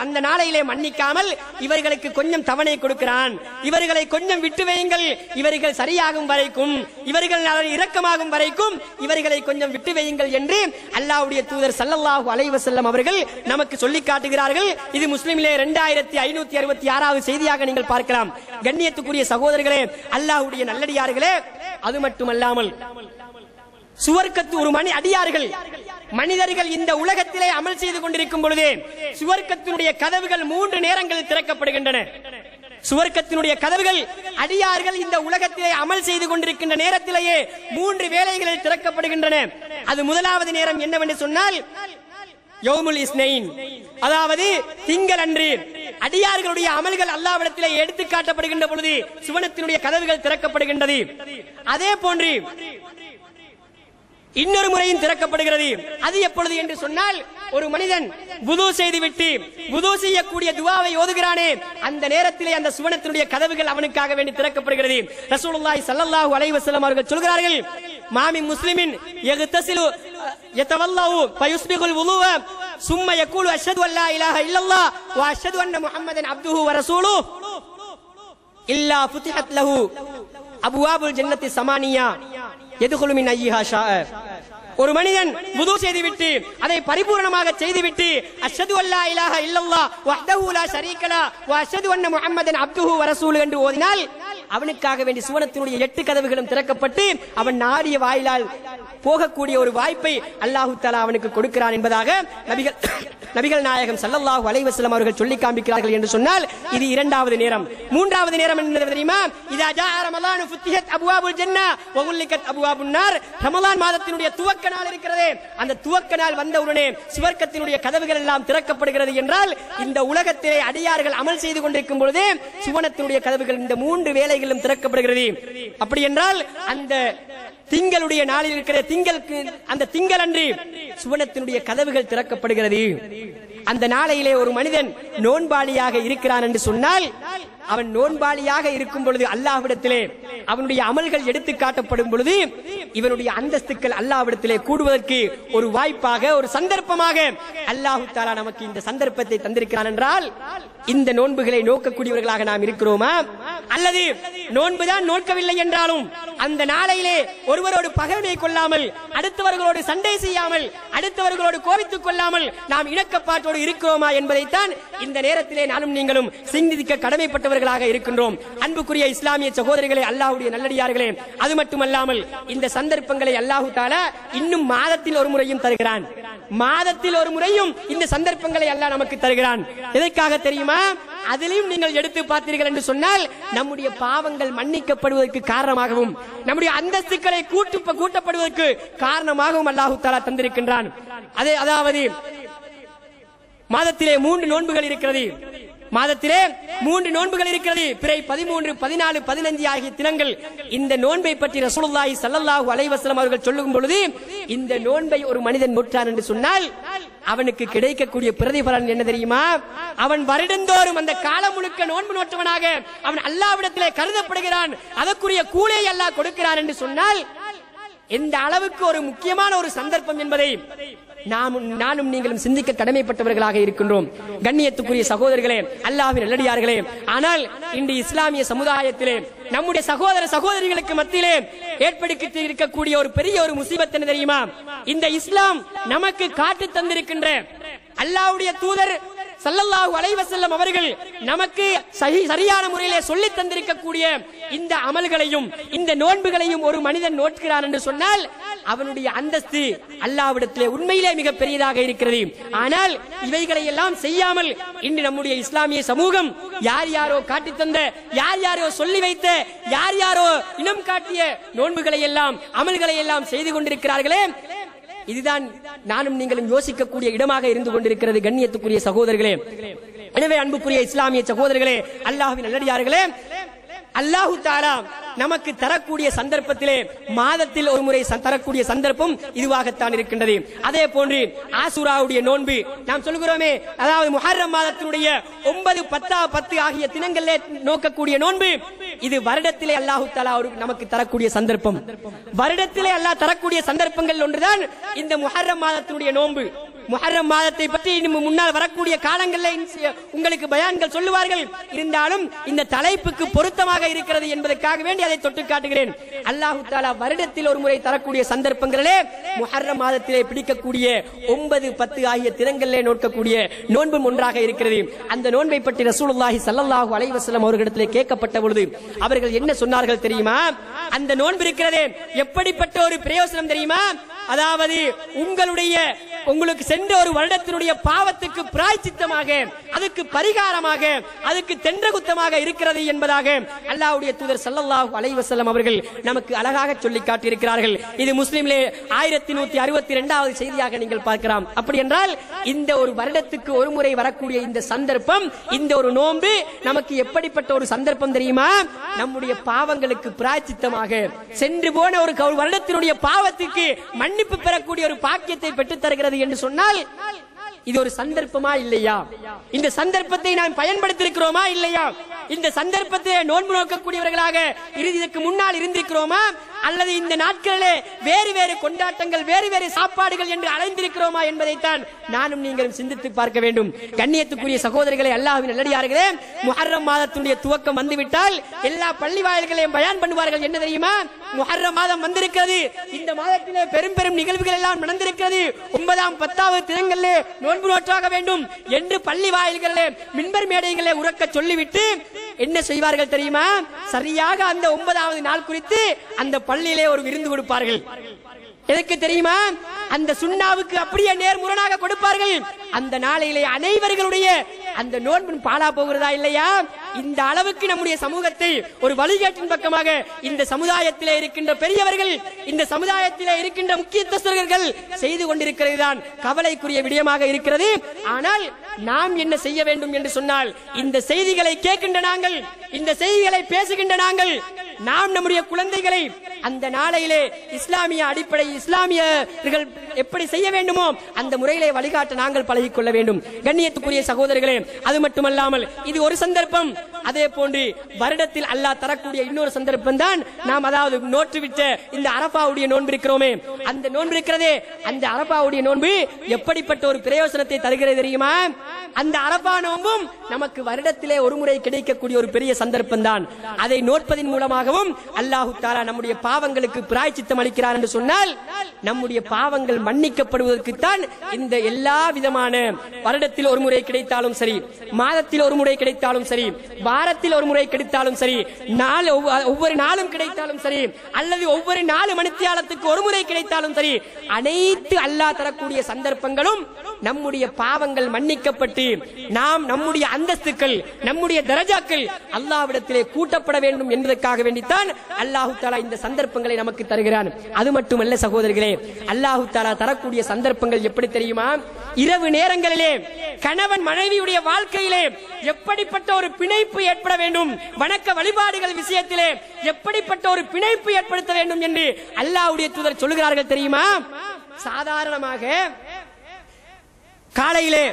அந்த நாளையிலே மன்னிக்காமல் இவர்களுக்கு கொஞ்சம் தவணை கொடுக்கிறான். இவர்களை கொஞ்சம் விட்டு வையுங்கள், இவர்கள் சரியாகும் வரைக்கும், இவர்கள் இரக்கமாகும் வரைக்கும் இவர்களை கொஞ்சம் விட்டு வையுங்கள் என்று அல்லாஹ்வுடைய தூதர் ஸல்லல்லாஹு அலைஹி வஸல்லம் அவர்கள் நமக்கு சொல்லி காட்டுகிறார்கள். இது முஸ்லிமிலே 2566வது செய்தியாக நீங்கள் பார்க்கலாம். கண்ணியத்துக்குரிய சகோதரர்களே, அல்லாஹ்வுடைய நல்லடியார்களே, அது மட்டுமல்லாமல் சுவர்க்கத்து ஒரு அடியார்கள் மனிதர்கள் இந்த உலகத்திலே அமல் செய்து கொண்டிருக்கும் பொழுதே சுவர்க்கத்தினுடைய கதவுகள் 3 நேரங்களில் திறக்கப்படுகின்றன. சுவர்க்கத்தினுடைய கதவுகள் அடியார்கள் இந்த உலகத்திலே அமல் செய்து கொண்டிருக்கின்ற நேரத்திலேயே 3 வேளைகளில் திறக்கப்படுகின்றன. அது முதலாவது நேரம் என்னவென்று சொன்னால் யௌமுல் இஸ்னைன், அதாவது திங்கள் அன்று அடியார்களுடைய அமல்கள் அல்லாஹ்விடத்திலே எடுத்து காட்டப்படுகின்ற பொழுது சுவனத்தினுடைய கதவுகள் திறக்கப்படுகின்றது. அதே போன்று இன்னொரு முறையும் திறக்கப்படுகிறது. அது எப்பொழுது என்று சொன்னால் ஒரு மனிதன் வுது செய்துவிட்டு வுது செய்யக்கூடிய துஆவை ஓதுகிறானே, அந்த நேரத்திலே அந்த சுவனத்தினுடைய கதவுகள் அவனுக்காக வேண்டி திறக்கப்படுகிறது. ரசூலுல்லாஹி ஸல்லல்லாஹு அலைஹி வஸல்லம் அவர்கள் சொல்கிறார்கள், மாமி முஸ்லிமின் யக்தஸிலு யதவல்லஹு ஃபயுஸ்பிகுல் வுதுவ சும்ம யகூலு அஷ்ஹது அல்லா இலாஹ இல்லல்லாஹ் வ அஷ்ஹது அன்ன முஹம்மதன் அப்துஹு வ ரசூலுஹு இல்லா ஃபுதிஹத் லஹு அப்வாபுல் ஜன்னத்தி ஸமானியா யதுகுலு மின் ஐயிஹா ஷாஅ. ஒரு மனிதன் வுது செய்துவிட்டு அதை பரிபூர்ணமாக செய்துவிட்டு அஷ்ஹது அல்லா இலாஹ இல்லல்லாஹ் வஹ்தஹு லா ஷரீக லஹு வ அஷ்ஹது அன்ன முஹம்மதன் அப்துஹு வ ரசூலுஹு என்று ஓதினால் அவனுக்காக வேண்டி சுவனத்தினுடைய 8 கதவுகளும் திறக்கப்பட்டு அவன் நாடிய வாயிலால் போகக்கூடிய ஒரு வாய்ப்பை அல்லாஹ் தஆலா அவனுக்கு கொடுக்கிறான் என்பதாக நபிகள் நாயகம் ஸல்லல்லாஹு அலைஹி வஸல்லம் அவர்கள் சொல்லி காண்பிக்கிறார்கள் என்று சொன்னால் இது 2வது நேரம். 3வது நேரம் என்ன தெரியுமா? இதா ஜா ரமலான் ஃபுத்திஹத் அப்வாபுல் ஜன்னah வ குல்லிகத் அப்வாபுன் நார். ரமலான் மாதத்தினுடைய துவக்க நாள் இருக்கிறதே, அந்த துவக்க நாள் வந்தவுடனே சுவர்க்கத்தினுடைய கதவுகள் எல்லாம் திறக்கப்படுகிறது என்றால் இந்த உலகத்திலே அடியார்கள் அமல் செய்து கொண்டிருக்கும் பொழுதே சுவனத்தினுடைய கதவுகள் இந்த 3 வேளைகளிலும் திறக்கப்படுகிறது. அப்படி என்றால் அந்த திங்களுடைய நாளில் இருக்கிற அந்த திங்கள் அன்று சுவனத்தினுடைய கதவுகள் திறக்கப்படுகிறது. அந்த நாளையிலே ஒரு மனிதன் நோன்பாளியாக இருக்கிறான் என்று சொன்னால் அவன் நோன்பாளியாக இருக்கும் பொழுது அல்லாஹ்விடத்திலே அவனுடைய அமல்கள் எடுத்து காட்டப்படும் பொழுது இவனுடைய அந்தஸ்துக்கள் அல்லாஹ்விடத்திலே கூடுவதற்கு ஒரு வாய்ப்பாக ஒரு சந்தர்ப்பமாக அல்லாஹ் தஆலா நமக்கு இந்த சந்தர்ப்பத்தை தந்திருக்கிறான் என்றால் இந்த நோன்புகளை நோக்கக்கூடியவர்களாக நாம் இருக்கிறோமா? அல்லது நோன்புதான் நோக்கவில்லை என்றாலும் அந்த நாளையிலே ஒருவரோடு பகைமை கொள்ளாமல், அடுத்தவர்களோடு சண்டை செய்யாமல், அடுத்தவர்களோடு கோபித்துக் கொள்ளாமல் நாம் இணக்கப்பாட்டோடு இருக்கிறோமா என்பதைத்தான் இந்த நேரத்திலே நானும் நீங்களும் சிந்திக்க கடமைப்பட்டவர்களாக இருக்கின்றோம். அன்புக்குரிய இஸ்லாமிய சகோதரிகளே, அல்லாஹ்வுடைய நல்லடியார்களே, அது மட்டுமல்லாமல் இந்த சந்தர்ப்பங்களை அல்லாஹ் தஆலா இன்னும் மாதத்தில் ஒரு முறையும் தருகிறான். மாதத்தில் ஒரு முறையும் இந்த சந்தர்ப்பங்களை அல்லாஹ் நமக்கு தருகிறான். எதற்காக தெரியுமா? அதிலும் நீங்கள் எடுத்து பார்த்தீர்கள் என்று சொன்னால் நம்முடைய பாவங்கள் மன்னிக்கப்படுவதற்கு காரணமாகவும் நம்முடைய அந்தஸ்துக்களை கூட்டப்படுவதற்கு காரணமாகவும் அல்லாஹ் தஆலா தந்திருக்கின்றான். அதாவது மாதத்திலே 3 நோன்புகள் இருக்கிறது. மாதத்திலே 3 நோன்புகள் இருக்கிறது. பிறை 13, 14, 15 ஆகிய தினங்கள். இந்த நோன்பை பற்றி ரசூலுல்லாஹி ஸல்லல்லாஹு அலைஹி வஸல்லம் அவர்கள் சொல்லும் பொழுது, இந்த நோன்பை ஒரு மனிதன் நோற்றான் என்று சொன்னால் அவனுக்கு கிடைக்கக்கூடிய பிரதிபலன் என்ன தெரியுமா? அவன் வருடந்தோறும் அந்த காலம் முழுக்க நோன்பு நோற்றவனாக அவன் அல்லாஹ்விடத்திலே கருதப்படுகிறான். அதற்குரிய கூலியை அல்லாஹ் கொடுக்கிறான் என்று சொன்னால் எந்த அளவுக்கு ஒரு முக்கியமான ஒரு சந்தர்ப்பம் என்பதை நானும் நீங்களும் சிந்திக்க கடமைப்பட்டவர்களாக இருக்கின்றோம். கண்ணியத்துக்குரிய சகோதரர்களே, அல்லாஹ்வின் நல்லடியார்களே, ஆனால் இன்று இஸ்லாமிய சமுதாயத்திலே நம்முடைய சகோதர சகோதரிகளுக்கு மத்தியிலே ஏற்படுத்தி இருக்கக்கூடிய ஒரு பெரிய ஒரு முசீபத் என்ன தெரியுமா? இந்த இஸ்லாம் நமக்கு காட்டு தந்திருக்கின்ற அல்லாஹ்வுடைய தூதர் ஸல்லல்லாஹு அலைஹி வஸல்லம் அவர்கள் நமக்கு சரியான முறையிலே சொல்லி தந்திருக்கக்கூடிய இந்த அமல்களையும் இந்த நோன்புகளையும் ஒரு மனிதன் நோட்கிறான் என்று சொன்னால் அவனுடைய அந்தஸ்து அல்லாஹ்விடத்திலே உண்மையிலே மிக பெரியதாக இருக்கிறது. ஆனால் இவைகளை எல்லாம் செய்யாமல் இன்று நம்முடைய இஸ்லாமிய சமூகம் யார் யாரோ காட்டி தந்த, யார் யாரோ சொல்லி வைத்த, யார் யாரோ இனம் காட்டிய நோன்புகளை எல்லாம் அமல்களை எல்லாம் செய்து கொண்டிருக்கிறார்களே. இதுதான் நானும் நீங்களும் யோசிக்கக்கூடிய இடமாக இருந்து கொண்டிருக்கிறது. கண்ணியத்துக்குரிய சகோதரர்களே, எனவே அன்புக்குரிய இஸ்லாமிய சகோதரர்களே, அல்லாஹ்வின் நல்லடியார்களே, அல்லாஹு தஆலா நமக்கு தரக்கூடிய சந்தர்ப்பத்திலே மாதத்தில் ஒரு முறை தரக்கூடிய சந்தர்ப்பம் இதுவாகத்தான் இருக்கின்றது. அதே போன்று ஆசுராவுடைய நோன்பு நாம் சொல்கிறோமே, அதாவது முஹர்ரம் மாதத்தினுடைய 9, 10, 10 ஆகிய தினங்களிலே நோக்கக்கூடிய நோன்பு, இது வருடத்திலே அல்லாஹு தஆலா நமக்கு தரக்கூடிய சந்தர்ப்பம். வருடத்திலே அல்லாஹ் தரக்கூடிய சந்தர்ப்பங்கள் ஒன்றுதான் இந்த முஹர்ரம் மாதத்தினுடைய நோன்பு. முஹர்ரம் மாதத்தை பற்றி முன்னால் வரக்கூடிய காலங்களில் உங்களுக்கு பயான்கள் சொல்லுவார்கள். இருந்தாலும் இந்த தலைப்புக்கு பொருத்தமாக இருக்கிறது என்பதற்காக வேண்டி அதை தொட்டு காட்டுகிறேன். அல்லாஹு தஆலா வருடத்தில் ஒரு முறை தரக்கூடிய சந்தர்ப்பங்களிலே முஹர்ரம் மாதத்திலே பிடிக்கக்கூடிய 9, 10 ஆகிய தினங்களிலே நோக்கக்கூடிய நோன்பும் ஒன்றாக இருக்கிறது. அந்த நோன்பை பற்றி ரசூலுல்லாஹி ஸல்லல்லாஹு அலைஹி வஸல்லம் அவர்களிடத்திலே கேட்கப்பட்ட பொழுது அவர்கள் என்ன சொன்னார்கள் தெரியுமா? அந்த நோன்பு இருக்கிறதே எப்படிப்பட்ட ஒரு பிரயோஜனம் தெரியுமா? அதாவது உங்களுக்கு சென்ற ஒரு வருடத்தினுடைய பாவத்துக்கு பிராயச்சித்தமாக, அதுக்கு பரிகாரமாக, அதுக்கு தென்றகுத்தமாக இருக்கிறது என்பதாக அல்லாஹ்வுடைய தூதர் ஸல்லல்லாஹு அலைஹி வஸல்லம் அவர்கள் நமக்கு அழகாக சொல்லி காட்டியிருக்கிறார்கள். இது முஸ்லிமிலே 1162வது செய்தியாக நீங்கள் பார்க்கலாம். அப்படி என்றால் இந்த ஒரு வருடத்துக்கு ஒரு முறை வரக்கூடிய இந்த சந்தர்ப்பம், இந்த ஒரு நோன்பு நமக்கு எப்படிப்பட்ட ஒரு சந்தர்ப்பம் தெரியுமா? நம்முடைய பாவங்களுக்கு பிராயச்சித்தமாக சென்று போன ஒரு வருடத்தினுடைய பாவத்துக்கு மன்னிப்பு பெறக்கூடிய ஒரு பாக்கியத்தை பெற்றுத் தருகிறது என்று சொன்னால் இது ஒரு சந்தர்ப்பமா இல்லையா? இந்த சந்தர்ப்பத்தை நாம் பயன்படுத்தியிருக்கிறோமா இல்லையா? இந்த சந்தர்ப்பத்தை நோன்பு நோக்கக்கூடியவர்களாக இதற்கு முன்னால் இருந்திருக்கிறோமா? அல்லது இந்த நாட்களிலே வேறு வேறு கொண்டாட்டங்கள், வேறு வேறு சாப்பாடுகள் என்று அலைந்திருக்கிறோமா என்பதைத்தான் நானும் நீங்களும் சிந்தித்து பார்க்க வேண்டும். கண்ணியத்துக்குரிய சகோதரர்களே, அல்லாஹ்வின் நல்லடியார்களே, முஹர்ரம் மாதத்துடைய துவக்கம் வந்துவிட்டால் எல்லா பள்ளி வாயில்களையும் பயான் பண்ணுவார்கள். என்ன தெரியுமா? முஹர்ரம் மாதம் வந்திருக்கிறது, இந்த மாதத்திலே பெரும் பெரும் நிகழ்வுகள் எல்லாம் நடந்திருக்கிறது, 9ஆம் 10ஆவது தினங்களிலே நோன்பு நோற்றாக வேண்டும் என்று பள்ளி வாயில்களிலே மின்பர் மேடைகளிலே உறக்க சொல்லிவிட்டு என்ன செய்வார்கள் தெரியுமா? சரியாக அந்த 9ஆவது நாள் குறித்து அந்த பள்ளியிலே ஒரு விருந்து கொடுப்பார்கள். எதற்கு தெரியுமா? அந்த சுண்ணாவுக்கு அப்படியே நேர்முரணாக கொடுப்பார்கள். அந்த நாளையிலே அனைவர்களுடைய அந்த நோன்பின் பாலா போகிறதா இல்லையா? இந்த அளவுக்கு நம்முடைய சமூகத்தை ஒரு வழிகாட்டின் பக்கமாக இந்த சமுதாயத்திலே இருக்கின்ற பெரியவர்கள், இந்த சமுதாயத்திலே இருக்கின்ற முக்கியஸ்தர்கள் செய்து கொண்டிருக்கிறது தான் கவலைக்குரிய விடயமாக இருக்கிறது. ஆனால் நாம் என்ன செய்ய வேண்டும் என்று சொன்னால், இந்த செய்திகளை கேட்கின்ற நாங்கள், இந்த செய்திகளை பேசுகின்ற நாங்கள், நாம் நம்முடைய குழந்தைகளை அந்த நாளையிலே இஸ்லாமிய அடிப்படை, இஸ்லாமியர்கள் எப்படி செய்ய வேண்டுமோ அந்த முறையிலே வழிகாட்ட நாங்கள் பழகிக் கொள்ள வேண்டும். கண்ணியத்துக்குரிய சகோதரர்களே, அது மட்டுமல்லாமல் இது ஒரு சந்தர்ப்பம். அதே போன்று வருடத்தில் அல்லாஹ் தரக்கூடிய இன்னொரு சந்தர்ப்பம் தான் நாம் அதாவது நோற்றுவிட்ட இந்த அரபாவுடைய நோன்பு இருக்கிறோமே, அந்த நோன்பு இருக்கிறதே, அந்த அரபாவுடைய நோன்பு எப்படிப்பட்ட ஒரு பிரயோஜனத்தை தருகிறது தெரியுமா? அந்த அரபா நோன்பும் நமக்கு வருடத்திலே ஒரு முறை கிடைக்கக்கூடிய ஒரு பெரிய சந்தர்ப்பம் தான். அதை நோட்பதின் மூலமாகவும் அல்லாஹு தஆலா நம்முடைய பாவங்களுக்கு பிராயச்சித்தம் அளிக்கிறார் என்று சொன்னால், நம்முடைய பாவங்கள் மன்னிக்கப்படுவதற்குத்தான் இந்த எல்லா விதமான வருடத்தில் ஒரு முறை கிடைத்தாலும் சரி, மாதத்தில் ஒரு முறை கிடைத்தாலும் சரி, வாரத்தில் ஒரு முறை கிடைத்தாலும் சரி, ஒவ்வொரு நாளும் கிடைத்தாலும் சரி, அல்லது ஒவ்வொரு 4 மணித்தியாலத்துக்கு ஒரு முறை கிடைத்தாலும் சரி, அனைத்து அல்லாஹ் தரக்கூடிய சந்தர்ப்பங்களும் நம்முடைய பாவங்கள் மன்னிக்கப்பட்டு நாம் நம்முடைய அந்தஸ்துக்கள், நம்முடைய தரஜாக்கள் அல்லாஹ்விடத்திலே கூட்டப்பட வேண்டும் என்பதற்காக வேண்டித்தான் அல்லாஹு தஆலா இந்த சந்தர்ப்பங்களை நமக்கு தருகிறான். அது மட்டுமல்ல சகோதரர்களே, அல்லாஹு தஆலா தரக்கூடிய சந்தர்ப்பங்கள் எப்படி தெரியுமா? இரவு நேரங்களிலே கணவன் மனைவியுடைய வாழ்க்கையிலே எப்படிப்பட்ட ஒரு பிணைப்பு ஏற்பட வேண்டும், வணக்க வழிபாடுகள் விஷயத்திலே எப்படிப்பட்ட ஒரு பிணைப்பு ஏற்படுத்த வேண்டும் என்று அல்லாஹ்வுடைய தூதர் சொல்லுகிறார்கள் தெரியுமா? சாதாரணமாக காலையிலே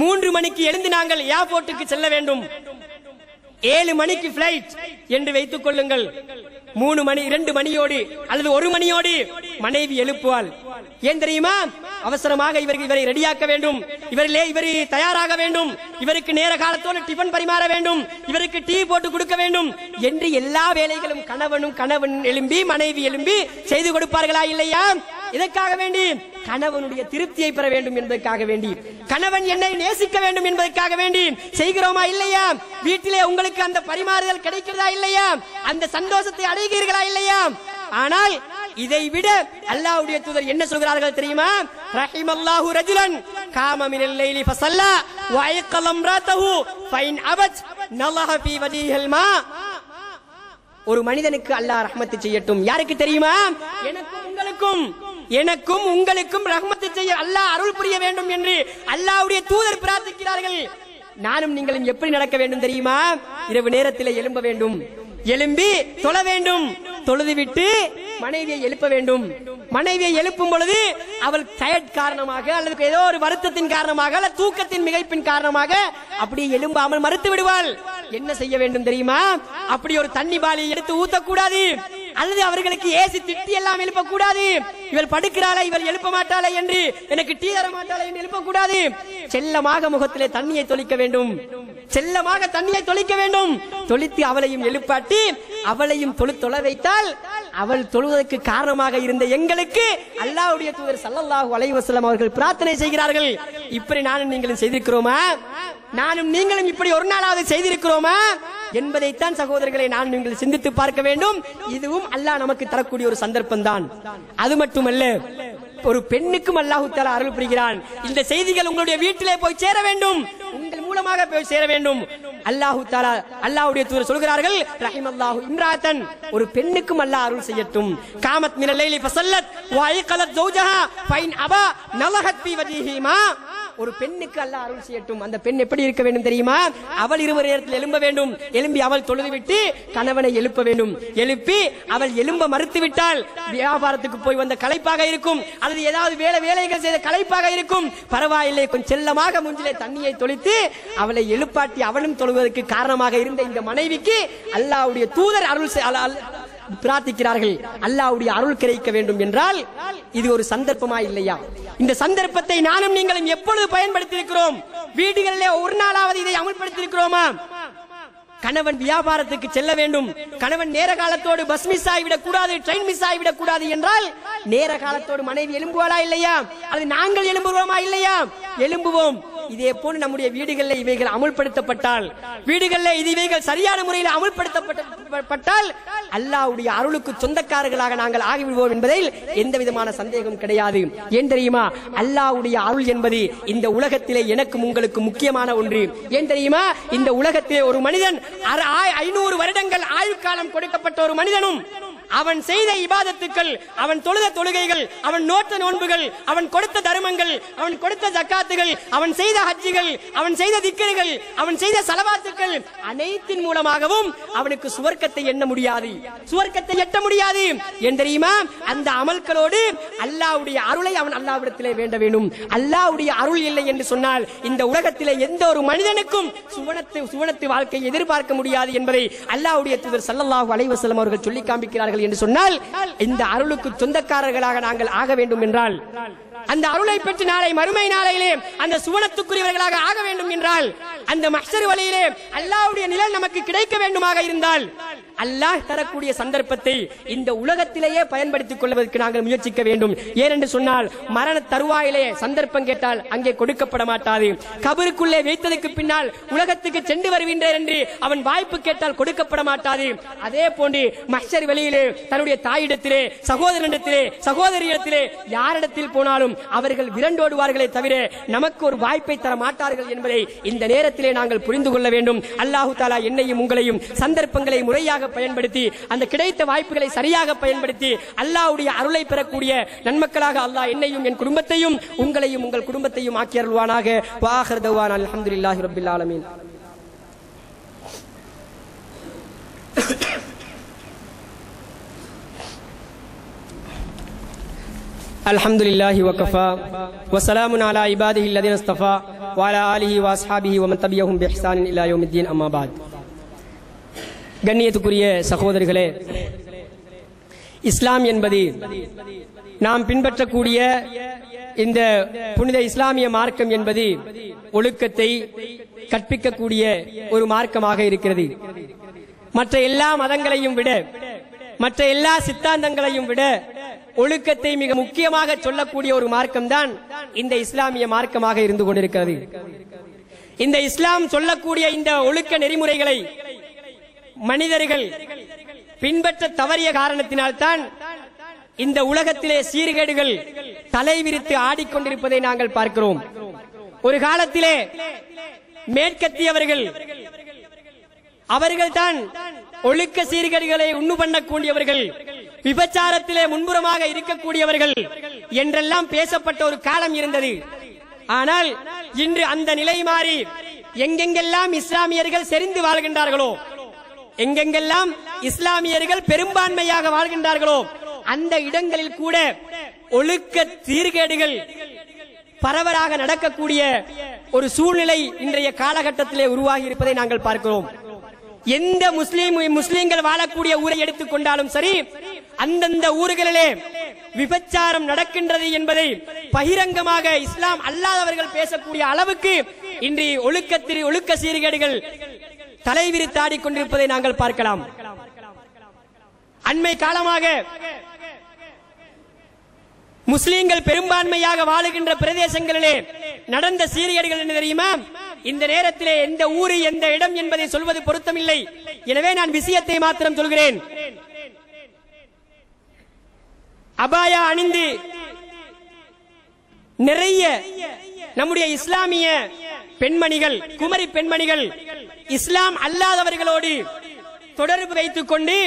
3 மணிக்கு எழுந்து நாங்கள் ஏர்போர்ட்டுக்கு செல்ல வேண்டும், 7 மணிக்கு பிளைட் என்று வைத்துக் கொள்ளுங்கள். 3 மணி 2 மணியோடு அல்லது 1 மணியோடு மனைவி எழுப்புவாள். ஏன் தெரியுமா? அவசரமாக இவரை ரெடியாக்க வேண்டும், இவர் தயாராக வேண்டும், இவருக்கு நேர காலத்தோடு டிபன் பரிமாற வேண்டும், இவருக்கு டீ போட்டு கொடுக்க வேண்டும் என்று எல்லா வேலைகளும் கணவன் எழும்பி மனைவி எழும்பி செய்து கொடுப்பார்களா இல்லையா? இதற்காக வேண்டி கணவனுடைய திருப்தியை பெற வேண்டும் என்பதற்காக வேண்டி, கணவன் என்னை நேசிக்க வேண்டும் என்பதற்காக வேண்டி செய்கிறோமா இல்லையா? வீட்டிலே உங்களுக்கு அந்த பரிமாறுதல் கிடைக்கிறதா இல்லையா? அந்த சந்தோஷத்தை அடைகிறீர்களா இல்லையா? ஆனால் இதை விட அல்லாஹ்வுடைய தூதர் என்ன சொல்கிறார்கள் தெரியுமா? ரஹிமல்லாஹு ரஜுலன் காம மினல் லைலி ஃபஸல்லா வ ஐகல இம்ராத்தஹு ஃபைன் அபத் நலஹ ஃபீ வஜிஹில் மா. ஒரு மனிதனுக்கு அல்லாஹ் ரஹ்மத் செய்யட்டும். யாருக்கு தெரியுமா? எனக்கும் உங்களுக்கும் ரஹ்மத் செய்ய அல்லாஹ் அருள் புரிய வேண்டும் என்று அல்லாஹ்வுடைய தூதர் பிரார்த்திக்கிறார்கள். நானும் நீங்களும் எப்படி நடக்க வேண்டும் தெரியுமா? இரவு நேரத்தில் எழும்ப வேண்டும், எழும்பி தொழ வேண்டும், தொழுதுவிட்டு மனைவியை எழுப்ப வேண்டும். மனைவியை எழுப்பும் பொழுது அவள் டயர்ட் காரணமாக அல்லது ஏதோ ஒரு வருத்தத்தின் காரணமாக அல்லது தூக்கத்தின் மிகைப்பின் காரணமாக அப்படியே எழும்பாமல் மறுத்து விடுவாள். என்ன செய்ய வேண்டும் தெரியுமா? அப்படி ஒரு தண்ணி பாலியை எடுத்து ஊத்தக்கூடாது, அல்லது அவர்களுக்கு ஏசி திட்டி எல்லாம் எழுப்பக்கூடாது. இவள் படுக்கிறாளா, இவள் எழுப்ப மாட்டாளா என்று, எனக்கு டீ தர மாட்டாளா என்று எழுப்பக்கூடாது. செல்லமாக முகத்திலே தண்ணியை தொளிக்க வேண்டும், செல்லமாக தண்ணியை தொளிக்க வேண்டும். தொளித்து அவளையும் எழுப்பாட்டி அவளையும் தொழ வைத்தால் அவள் தொழுவதற்கு காரணமாக இருந்த எங்களுக்கு அல்லாஹ்வுடைய தூதர் ஸல்லல்லாஹு அலைஹி வஸல்லம் அவர்கள் பிரார்த்தனை செய்கிறார்கள். இப்படி நானும் நீங்களும் செய்திருக்கிறோமா? நானும் நீங்களும் இப்படி ஒரு நாளாவது செய்திருக்கிறோமா என்பதைத்தான் சகோதரர்களை நான் நீங்கள் சிந்தித்து பார்க்க வேண்டும். இதுவும் அல்லாஹ் நமக்கு தரக்கூடிய ஒரு சந்தர்ப்பம் தான். அது மட்டுமல்ல, ஒரு பெண்ணுக்கும் அல்லாஹ் தஆலா அருள் புரிகிறான். இந்த செய்திகள் உங்களுடைய வீட்டிலே போய் சேர வேண்டும், உங்கள் மூலமாக போய் சேர வேண்டும். அல்லாஹ் தஆலா அல்லாஹ்வுடைய தூதர் சொல்கிறார்கள், ரஹிமல்லாஹு இம்ராத்தன், ஒரு பெண்ணுக்கும் அல்லாஹ் அருள் செய்யட்டும். காமத் மினல் லைலி ஃபஸல்லத் வ ஐகலத் ஜௌஜஹா ஃபைன் அபா நலஹத் ஃபீ வஜிஹி மா. ஒரு பெண்ணுக்கு அல்லாஹ் அருள் செய்யட்டும். அந்த பெண் எப்படி இருக்க வேண்டும் தெரியுமா? அவள் இரவு நேரத்தில் எழும்ப வேண்டும், எழும்பி அவள் தொழுதுவிட்டு கணவனை எழுப்ப வேண்டும். எழுப்பி அவள் எழும்ப மறுத்து விட்டால் வியாபாரத்துக்கு போய் வந்த களைப்பாக இருக்கும், அல்லது ஏதாவது வேலைகள் செய்த களைப்பாக இருக்கும், பரவாயில்லை, கொஞ்சம் செல்லமாக மூஞ்சிலே தண்ணியை தொளித்து அவளை எழுப்பாட்டி அவளும் தொழுவதற்கு காரணமாக இருந்த இந்த மனைவிக்கு அல்லாஹ்வுடைய தூதர் அருள் பிரார்த்திக்கிறார்கள். அல்லாஹ்வுடைய அருள் கிடைக்க வேண்டும் என்றால் இது ஒரு சந்தர்ப்பமா இல்லையா? இந்த சந்தர்ப்பத்தை நானும் நீங்களும் எப்பொழுது பயன்படுத்தி இருக்கிறோம்? வீடுகளிலே ஒரு நாளாவது இதை அமல்படுத்தி இருக்கிறோமா? கணவன் வியாபாரத்துக்கு செல்ல வேண்டும், கணவன் நேர காலத்தோடு பஸ் மிஸ் ஆகிவிடக் கூடாது, ட்ரெயின் மிஸ் ஆகிவிடக் கூடாது என்றால் நேர காலத்தோடு மனைவி எழும்புவாளா இல்லையா? அது நாங்கள் எழும்புவோமா இல்லையா? எழும்புவோம். இதே போன்று நம்முடைய வீடுகளில் இவைகள் அமுல்படுத்தப்பட்டால், வீடுகளில் இவைகள் சரியான முறையில் அமுல்படுத்தப்பட்டால் அல்லாஹ்வுடைய அருளுக்கு சொந்தக்காரர்களாக நாங்கள் ஆகிவிடுவோம் என்பதில் எந்த விதமான சந்தேகம் கிடையாது. ஏன் தெரியுமா? அல்லாஹ்வுடைய அருள் என்பது இந்த உலகத்திலே எனக்கும் உங்களுக்கு முக்கியமான ஒன்று. ஏன் தெரியுமா? இந்த உலகத்திலே ஒரு மனிதன் 500 வருடங்கள் ஆயுட்காலம் கொடுக்கப்பட்ட ஒரு மனிதனும் அவன் செய்த இபாதத்துக்கள், அவன் தொழுத தொழுகைகள், அவன் நோட்ட நோன்புகள், அவன் கொடுத்த தர்மங்கள், அவன் கொடுத்த ஜக்காத்துகள், அவன் செய்த ஹஜ்ஜுகள், அவன் செய்த திக்ருகள், அவன் செய்த ஸலவாத்துக்கள் அனைத்தின் மூலமாகவும் அவனுக்கு சுவர்க்கத்தை எண்ண முடியாது, சுவர்க்கத்தை எட்ட முடியாது. ஏன் தெரியுமா? அந்த அமல்களோடு அல்லாஹ்வுடைய அருளை அவன் அல்லாஹ்விடத்திலே வேண்ட வேண்டும். அல்லாஹ்வுடைய அருள் இல்லை என்று சொன்னால் இந்த உலகத்திலே எந்த ஒரு மனிதனுக்கும் சுவனத்து வாழ்க்கையை எதிர்பார்க்க முடியாது என்பதை அல்லாஹ்வுடைய தூதர் ஸல்லல்லாஹு அலைஹி வஸல்லம் அவர்கள் சொல்லி காண்பிக்கிறார்கள். என்று சொன்னால் இந்த அருளுக்கு சொந்தக்காரர்களாக நாங்கள் ஆக வேண்டும் என்றால், அந்த அருளை பெற்று நாளை மறுமை நாளையிலே அந்த சுவனத்துக்குரியவர்களாக ஆக வேண்டும் என்றால், அந்த மஹ்ஷர் வழியிலே அல்லாஹ்வுடைய நிழல் நமக்கு கிடைக்க வேண்டுமாக இருந்தால் அல்லாஹ் தரக்கூடிய சந்தர்ப்பத்தை இந்த உலகத்திலேயே பயன்படுத்திக் கொள்வதற்கு நாங்கள் முயற்சிக்க வேண்டும். ஏனென்று சொன்னால் மரண தருவாயிலே சந்தர்ப்பம் கேட்டால் அங்கே கொடுக்கப்பட மாட்டாது. கபருக்குள்ளே வைத்ததற்கு பின்னால் உலகத்துக்கு சென்று வருகின்றேன் என்று அவன் வாய்ப்பு கேட்டால் கொடுக்கப்பட மாட்டாது. அதே போன்று மஹ்ஷர் வெளியிலே தன்னுடைய தாயிடத்திலே, சகோதரனிடத்திலே, சகோதரியிடத்திலே யாரிடத்தில் போனாலும் அவர்கள் விரண்டோடுவார்களே தவிர நமக்கு ஒரு வாய்ப்பை தர மாட்டார்கள் என்பதை இந்த நேரத்திலே நாங்கள் புரிந்து கொள்ள வேண்டும். அல்லாஹ் தஆலா என்னையும் உங்களையும் சந்தர்ப்பங்களை முறையாக முறையாக பயன்படுத்தி அந்த கிடைத்த வாய்ப்புகளை சரியாக பயன்படுத்தி அல்லாஹ்வுடைய அருளை பெறக்கூடிய நன்மக்களாக அல்லாஹ் என்னையும் என் குடும்பத்தையும் உங்களையும் உங்கள் குடும்பத்தையும் ஆக்கி அருள்வானாக. வாஹிர் தவானா அல்ஹம்துலில்லாஹி ரப்பில் ஆலமீன். அல்ஹம்துலில்லாஹி வகஃபா வஸலாமுன் அலா இபாதிஹி அல்லதீன இஸ்தஃபா வஅலா ஆலிஹி வஅஸ்ஹாபிஹி வமன் தபியஹும் பிஇஹ்சானின் இலா யௌமித்தீன். அம்மா பஅத். கண்ணியத்துக்குரிய சகோதரர்களே, இஸ்லாம் என்பது நாம் பின்பற்றக்கூடிய இந்த புனித இஸ்லாமிய மார்க்கம் என்பது ஒழுக்கத்தை கற்பிக்கக்கூடிய ஒரு மார்க்கமாக இருக்கிறது. மற்ற எல்லா மதங்களையும் விட, மற்ற எல்லா சித்தாந்தங்களையும் விட ஒழுக்கத்தை மிக முக்கியமாக சொல்லக்கூடிய ஒரு மார்க்கம் தான் இந்த இஸ்லாமிய மார்க்கமாக இருந்து கொண்டிருக்கிறது. இந்த இஸ்லாம் சொல்லக்கூடிய இந்த ஒழுக்க நெறிமுறைகளை மனிதர்கள் பின்பற்ற தவறிய காரணத்தினால்தான் இந்த உலகத்திலே சீர்கேடுகள் தலைவிரித்து ஆடிக்கொண்டிருப்பதை நாங்கள் பார்க்கிறோம். ஒரு காலத்திலே மேற்கத்தியவர்கள் அவர்கள்தான் ஒழுக்க சீர்கேடுகளை உண்டு பண்ணக்கூடியவர்கள், விபச்சாரத்திலே முன்புறமாக இருக்கக்கூடியவர்கள் என்றெல்லாம் பேசப்பட்ட ஒரு காலம் இருந்தது. ஆனால் இன்று அந்த நிலை மாறி எங்கெங்கெல்லாம் இஸ்லாமியர்கள் செறிந்து வாழ்கின்றார்களோ, எங்கெங்கெல்லாம் இஸ்லாமியர்கள் பெரும்பான்மையாக வாழ்கின்றார்களோ அந்த இடங்களில் கூட ஒழுக்க சீர்கேடுகள் பரவலாக நடக்கக்கூடிய ஒரு சூழ்நிலை இன்றைய காலகட்டத்திலே உருவாகி இருப்பதை நாங்கள் பார்க்கிறோம். எந்த முஸ்லிம்கள் வாழக்கூடிய ஊரை எடுத்துக்கொண்டாலும் சரி, அந்தந்த ஊர்களிலே விபச்சாரம் நடக்கின்றது என்பதை பகிரங்கமாக இஸ்லாம் அல்லாதவர்கள் பேசக்கூடிய அளவுக்கு இன்று ஒழுக்க சீர்கேடுகள் தலைவிரித்தாடி கொண்டிருப்பதை நாங்கள் பார்க்கலாம். அண்மை காலமாக முஸ்லிம்கள் பெரும்பான்மையாக வாழுகின்ற பிரதேசங்களிலே நடந்த சீர்கேடுகள் என்ன தெரியுமா? இந்த நேரத்திலே எந்த ஊரு எந்த இடம் என்பதை சொல்வது பொருத்தமில்லை. எனவே நான் விஷயத்தை மாத்திரம் சொல்கிறேன். அபாயா அணிந்து நிறைய நம்முடைய இஸ்லாமிய பெண்மணிகள், குமரி பெண்மணிகள் இஸ்லாம் அல்லாதவர்களோடு தொடர்பு வைத்துக் கொண்டு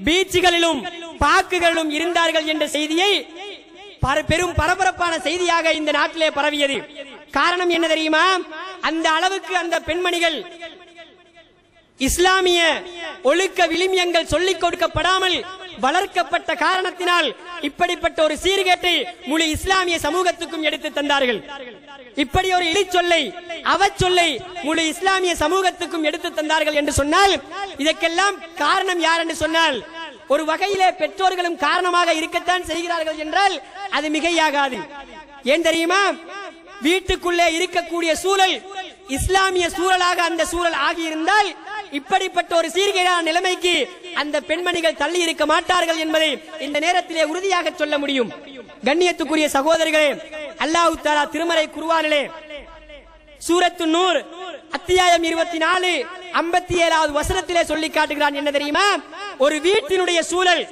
பீச்சுகளிலும் பாக்குகளிலும் இருந்தார்கள் என்ற செய்தியை பெரும் பரபரப்பான செய்தியாக இந்த நாட்டிலே பரவியது. காரணம் என்ன தெரியுமா? அந்த அளவுக்கு அந்த பெண்மணிகள் இஸ்லாமிய ஒழுக்க விழுமியங்கள் சொல்லிக் கொடுக்கப்படாமல் வளர்க்கப்பட்ட காரணத்தினால் இப்படிப்பட்ட ஒரு சீர்கேட்டை முழு இஸ்லாமிய சமூகத்துக்கும் எடுத்து தந்தார்கள். இப்படி ஒரு இழிச்சொல்லை, அவச்சொல்லை முழு இஸ்லாமிய சமூகத்துக்கும் எடுத்து தந்தார்கள் என்று சொன்னால் இதற்கெல்லாம் காரணம் யார் என்று சொன்னால் ஒரு வகையிலே பெற்றோர்களும் காரணமாக இருக்கத்தான் செய்கிறார்கள் என்றால் அது மிகையாகாது. ஏன் தெரியுமா? வீட்டுக்குள்ளே இருக்கக்கூடிய சூழல் இஸ்லாமிய சூழலாக அந்த சூழல் ஆகியிருந்தால் இப்படிப்பட்ட ஒரு சீர்கேடான நிலைமைக்கு அந்த பெண்மணிகள் தள்ளி இருக்க மாட்டார்கள் என்பதை இந்த நேரத்திலே உறுதியாக சொல்ல முடியும். கண்ணியத்துக்குரிய சகோதரர்களே, அல்லாஹ் தஆலா திருமறை குர்ஆனிலே சூரத்து நூர் அத்தியாயம் 24 57வது வசனத்திலே சொல்லி காட்டுகிறான். என்ன தெரியுமா? ஒரு வீட்டினுடைய சூழல்,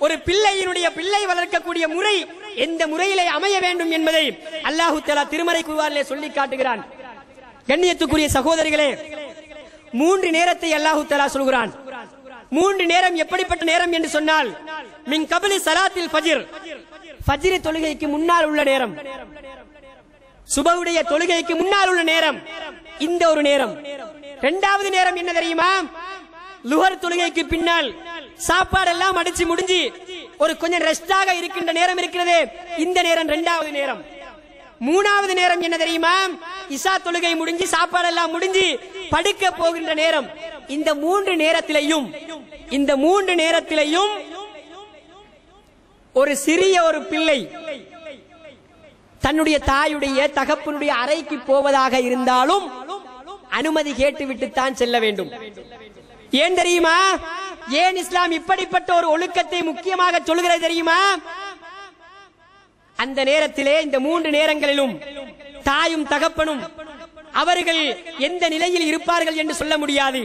ஒரு பிள்ளை வளர்க்கக்கூடிய முறை எந்த முறையிலே அமைய வேண்டும் என்பதை அல்லாஹ் தஆலா திருமறை குர்ஆனிலே சொல்லி காட்டுகிறான். கண்ணியத்துக்குரிய சகோதரிகளே, 3 நேரத்தை அல்லாஹ் தஆலா சொல்கிறான். 3 நேரம் எப்படிப்பட்ட நேரம் என்று சொன்னால், மின் கப்லி ஸலாத்தில் ஃபஜ்ர், ஃபஜ்ர் தொழுகைக்கு முன்னால் உள்ள நேரம், சுபஹுடைய தொழுகைக்கு முன்னால் உள்ள நேரம், இந்த ஒரு நேரம். இரண்டாவது நேரம் என்ன தெரியுமா? லுஹர் தொழுகைக்கு பின்னால் சாப்பாடு எல்லாம் அடிச்சு முடிஞ்சு ஒரு கொஞ்சம் ரெஸ்டாக இருக்கின்ற நேரம் இருக்கிறது, இந்த நேரம் இரண்டாவது நேரம். மூணாவது நேரம் என்ன தெரியுமா? இஷா தொழுகை முடிஞ்சு சாப்பாடு எல்லாம் முடிஞ்சு படுக்க போகின்ற நேரம். இந்த 3 நேரத்திலையும் ஒரு சிறிய ஒரு பிள்ளை தன்னுடைய தாயுடைய தகப்பனுடைய அறைக்கு போவதாக இருந்தாலும் அனுமதி கேட்டுவிட்டுத்தான் செல்ல வேண்டும். ஏன் தெரியுமா? ஏன் இஸ்லாம் இப்படிப்பட்ட ஒரு ஒழுக்கத்தை முக்கியமாக சொல்கிறது தெரியுமா? அந்த நேரத்திலே, இந்த 3 நேரங்களிலும் தாயும் தகப்பனும் அவர்கள் எந்த நிலையில் இருப்பார்கள் என்று சொல்ல முடியாது.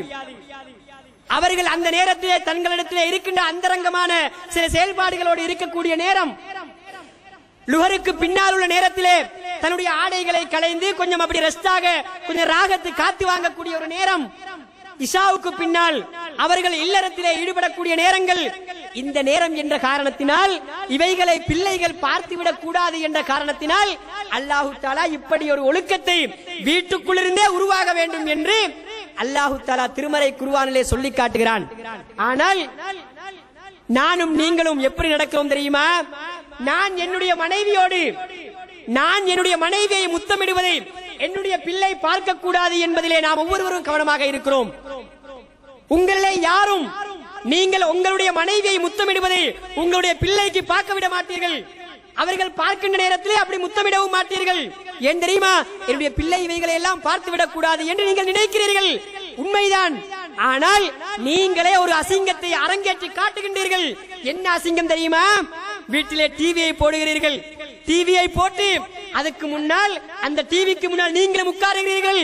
அவர்கள் அந்த நேரத்திலே தங்களிடத்திலே இருக்கின்ற அந்தரங்கமான சில செயல்பாடுகளோடு இருக்கக்கூடிய நேரம். லுஹருக்கு பின்னால் உள்ள நேரத்திலே தன்னுடைய ஆடைகளை களைந்து கொஞ்சம் அப்படி ரெஸ்டாக கொஞ்சம் ராகத்தை காத்து வாங்கக்கூடிய ஒரு நேரம். இஷாவுக்கு பின்னால் அவர்கள் இல்லறத்திலே ஈடுபடக்கூடிய நேரங்கள், இந்த நேரம் என்ற காரணத்தினால், இவைகளை பிள்ளைகள் பார்த்துவிடக் கூடாது என்ற காரணத்தினால் அல்லாஹு தஆலா இப்படி ஒரு ஒழுக்கத்தை வீட்டுக்குள்ளிருந்தே உருவாக வேண்டும் என்று அல்லாஹு தஆலா திருமறை குர்ஆனிலே சொல்லி காட்டுகிறான். ஆனால் நானும் நீங்களும் எப்படி நடக்கிறோம் தெரியுமா? நான் என்னுடைய மனைவியை முத்தமிடுவதை என்னுடைய பிள்ளை பார்க்க கூடாது என்பதிலே நாம் ஒவ்வொருவரும் கவனமாக இருக்கிறோம். உங்களிலே யாரும் நீங்கள் உங்களுடைய மனைவியை முத்தமிடுவதை உங்களுடைய பிள்ளைக்கு பார்க்க விட மாட்டீர்கள். அவர்கள் பார்க்கின்ற நேரத்திலே அப்படி முத்தமிடவும் மாட்டீர்கள். ஏன் தெரியுமா? என்னுடைய பிள்ளை இவைகளை எல்லாம் பார்த்து விடக் கூடாது என்று நீங்கள் நினைக்கிறீர்கள். உண்மைதான். ஆனால் நீங்களே ஒரு அசிங்கத்தை அரங்கேற்றி காட்டுகின்றீர்கள். என்ன அசிங்கம் தெரியுமா? வீட்டிலே டிவியை போடுகிறீர்கள். டிவியை போட்டு அதுக்கு முன்னால், அந்த டிவிக்கு முன்னால் நீங்களும் உட்காருகிறீர்கள்.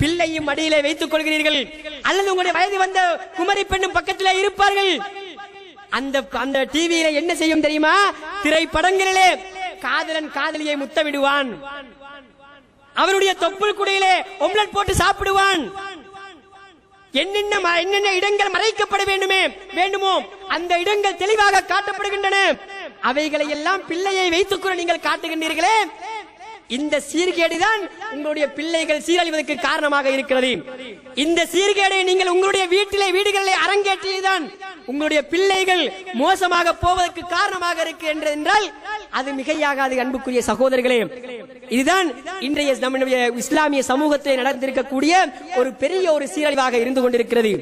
பிள்ளையும் மடியிலே வைத்துக் கொள்கிறீர்கள். அல்லது உங்களுடைய வயது வந்த குமரி பெண்ணும் பக்கத்திலே இருப்பார்கள். அந்த டிவியில என்ன செய்யும் தெரியுமா? திரைப்படங்களிலே காதலன் காதலியை முத்தமிடுவான். அவருடைய தொப்புள் குடையிலே ஒம்லெட் போட்டு சாப்பிடுவான். என்னென்ன இடங்கள் மறைக்கப்பட வேண்டுமோ அந்த இடங்கள் தெளிவாக காட்டப்படுகின்றன. அவைகளை எல்லாம் பிள்ளையை வைத்துக் நீங்கள் காட்டுகின்றீர்களே, இந்த சீர்கேடுதான் உங்களுடைய பிள்ளைகள் சீரழிவதற்கு காரணமாக இருக்கிறது. இந்த சீர்கேடை நீங்கள் உங்களுடைய வீடுகளிலே அரங்கேற்றியதுதான் உங்களுடைய பிள்ளைகள் மோசமாக போவதற்கு காரணமாக இருக்கிறது என்றால் அது மிகையாகாது. அன்புக்குரிய சகோதரர்களே, இதுதான் இன்றைய நம்முடைய இஸ்லாமிய சமூகத்தில் நடந்திருக்கக்கூடிய ஒரு பெரிய ஒரு சீரழிவாக இருந்து கொண்டிருக்கிறது.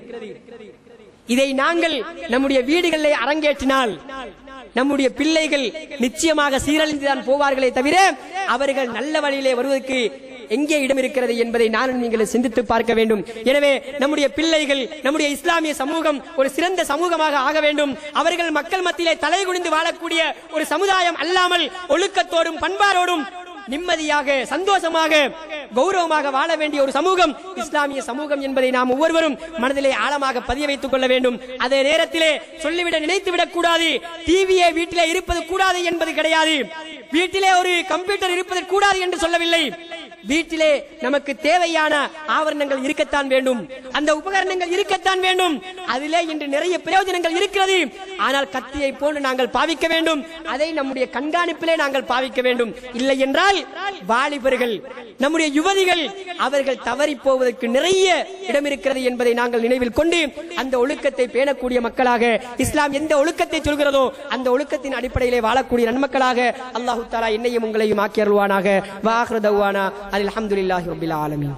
இதை நாங்கள் நம்முடைய வீடுகளிலே அரங்கேற்றினால் நம்முடைய பிள்ளைகள் நிச்சயமாக சீரழிந்துதான் போவார்களே தவிர அவர்கள் நல்ல வழியிலே வருவதற்கு எங்கே இடம் இருக்கிறது என்பதை நானும் நீங்கள் சிந்தித்து பார்க்க வேண்டும். எனவே நம்முடைய பிள்ளைகள், நம்முடைய இஸ்லாமிய சமூகம் ஒரு சிறந்த சமூகமாக ஆக வேண்டும். அவர்கள் மக்கள் மத்தியிலே தலைகுனிந்து வாழக்கூடிய ஒரு சமுதாயம் அல்லாமல் ஒழுக்கத்தோடும் பண்பாரோடும் நிம்மதியாக, சந்தோஷமாக, கௌரவமாக வாழ வேண்டிய ஒரு சமூகம் இஸ்லாமிய சமூகம் என்பதை நாம் ஒவ்வொருவரும் மனதிலே ஆழமாக பதிய வைத்துக் கொள்ள வேண்டும். அதே நேரத்திலே சொல்லிவிட நினைத்துவிடக் கூடாது, டிவியே வீட்டிலே இருப்பது கூடாது என்பது கிடையாது. வீட்டிலே ஒரு கம்ப்யூட்டர் இருப்பது கூடாது என்று சொல்லவில்லை. வீட்டிலே நமக்கு தேவையான ஆவரணங்கள் இருக்கத்தான் வேண்டும், அந்த உபகரணங்கள் இருக்கத்தான் வேண்டும். அதிலே இன்று நிறைய பிரயோஜனங்கள் இருக்கிறது. ஆனால் கத்தியை போன்று நாங்கள் பாவிக்க வேண்டும். அதை நம்முடைய கண்காணிப்பிலே நாங்கள் பாவிக்க வேண்டும். இல்லை என்றால் வாலிபர்கள், நம்முடைய யுவதிகள் அவர்கள் தவறி போவதற்கு நிறைய இடம் இருக்கிறது என்பதை நாங்கள் நினைவில் கொண்டு அந்த ஒழுக்கத்தை பேணக்கூடிய மக்களாக, இஸ்லாம் எந்த ஒழுக்கத்தை சொல்கிறதோ அந்த ஒழுக்கத்தின் அடிப்படையிலே வாழக்கூடிய நன்மக்களாக அல்லாஹு தஆலா என்னையும் உங்களையும் ஆக்கி அருள்வானாக. வ ஆகிரு தஅவானா அல்ஹம்துலில்லாஹி ரப்பில் ஆலமீன்.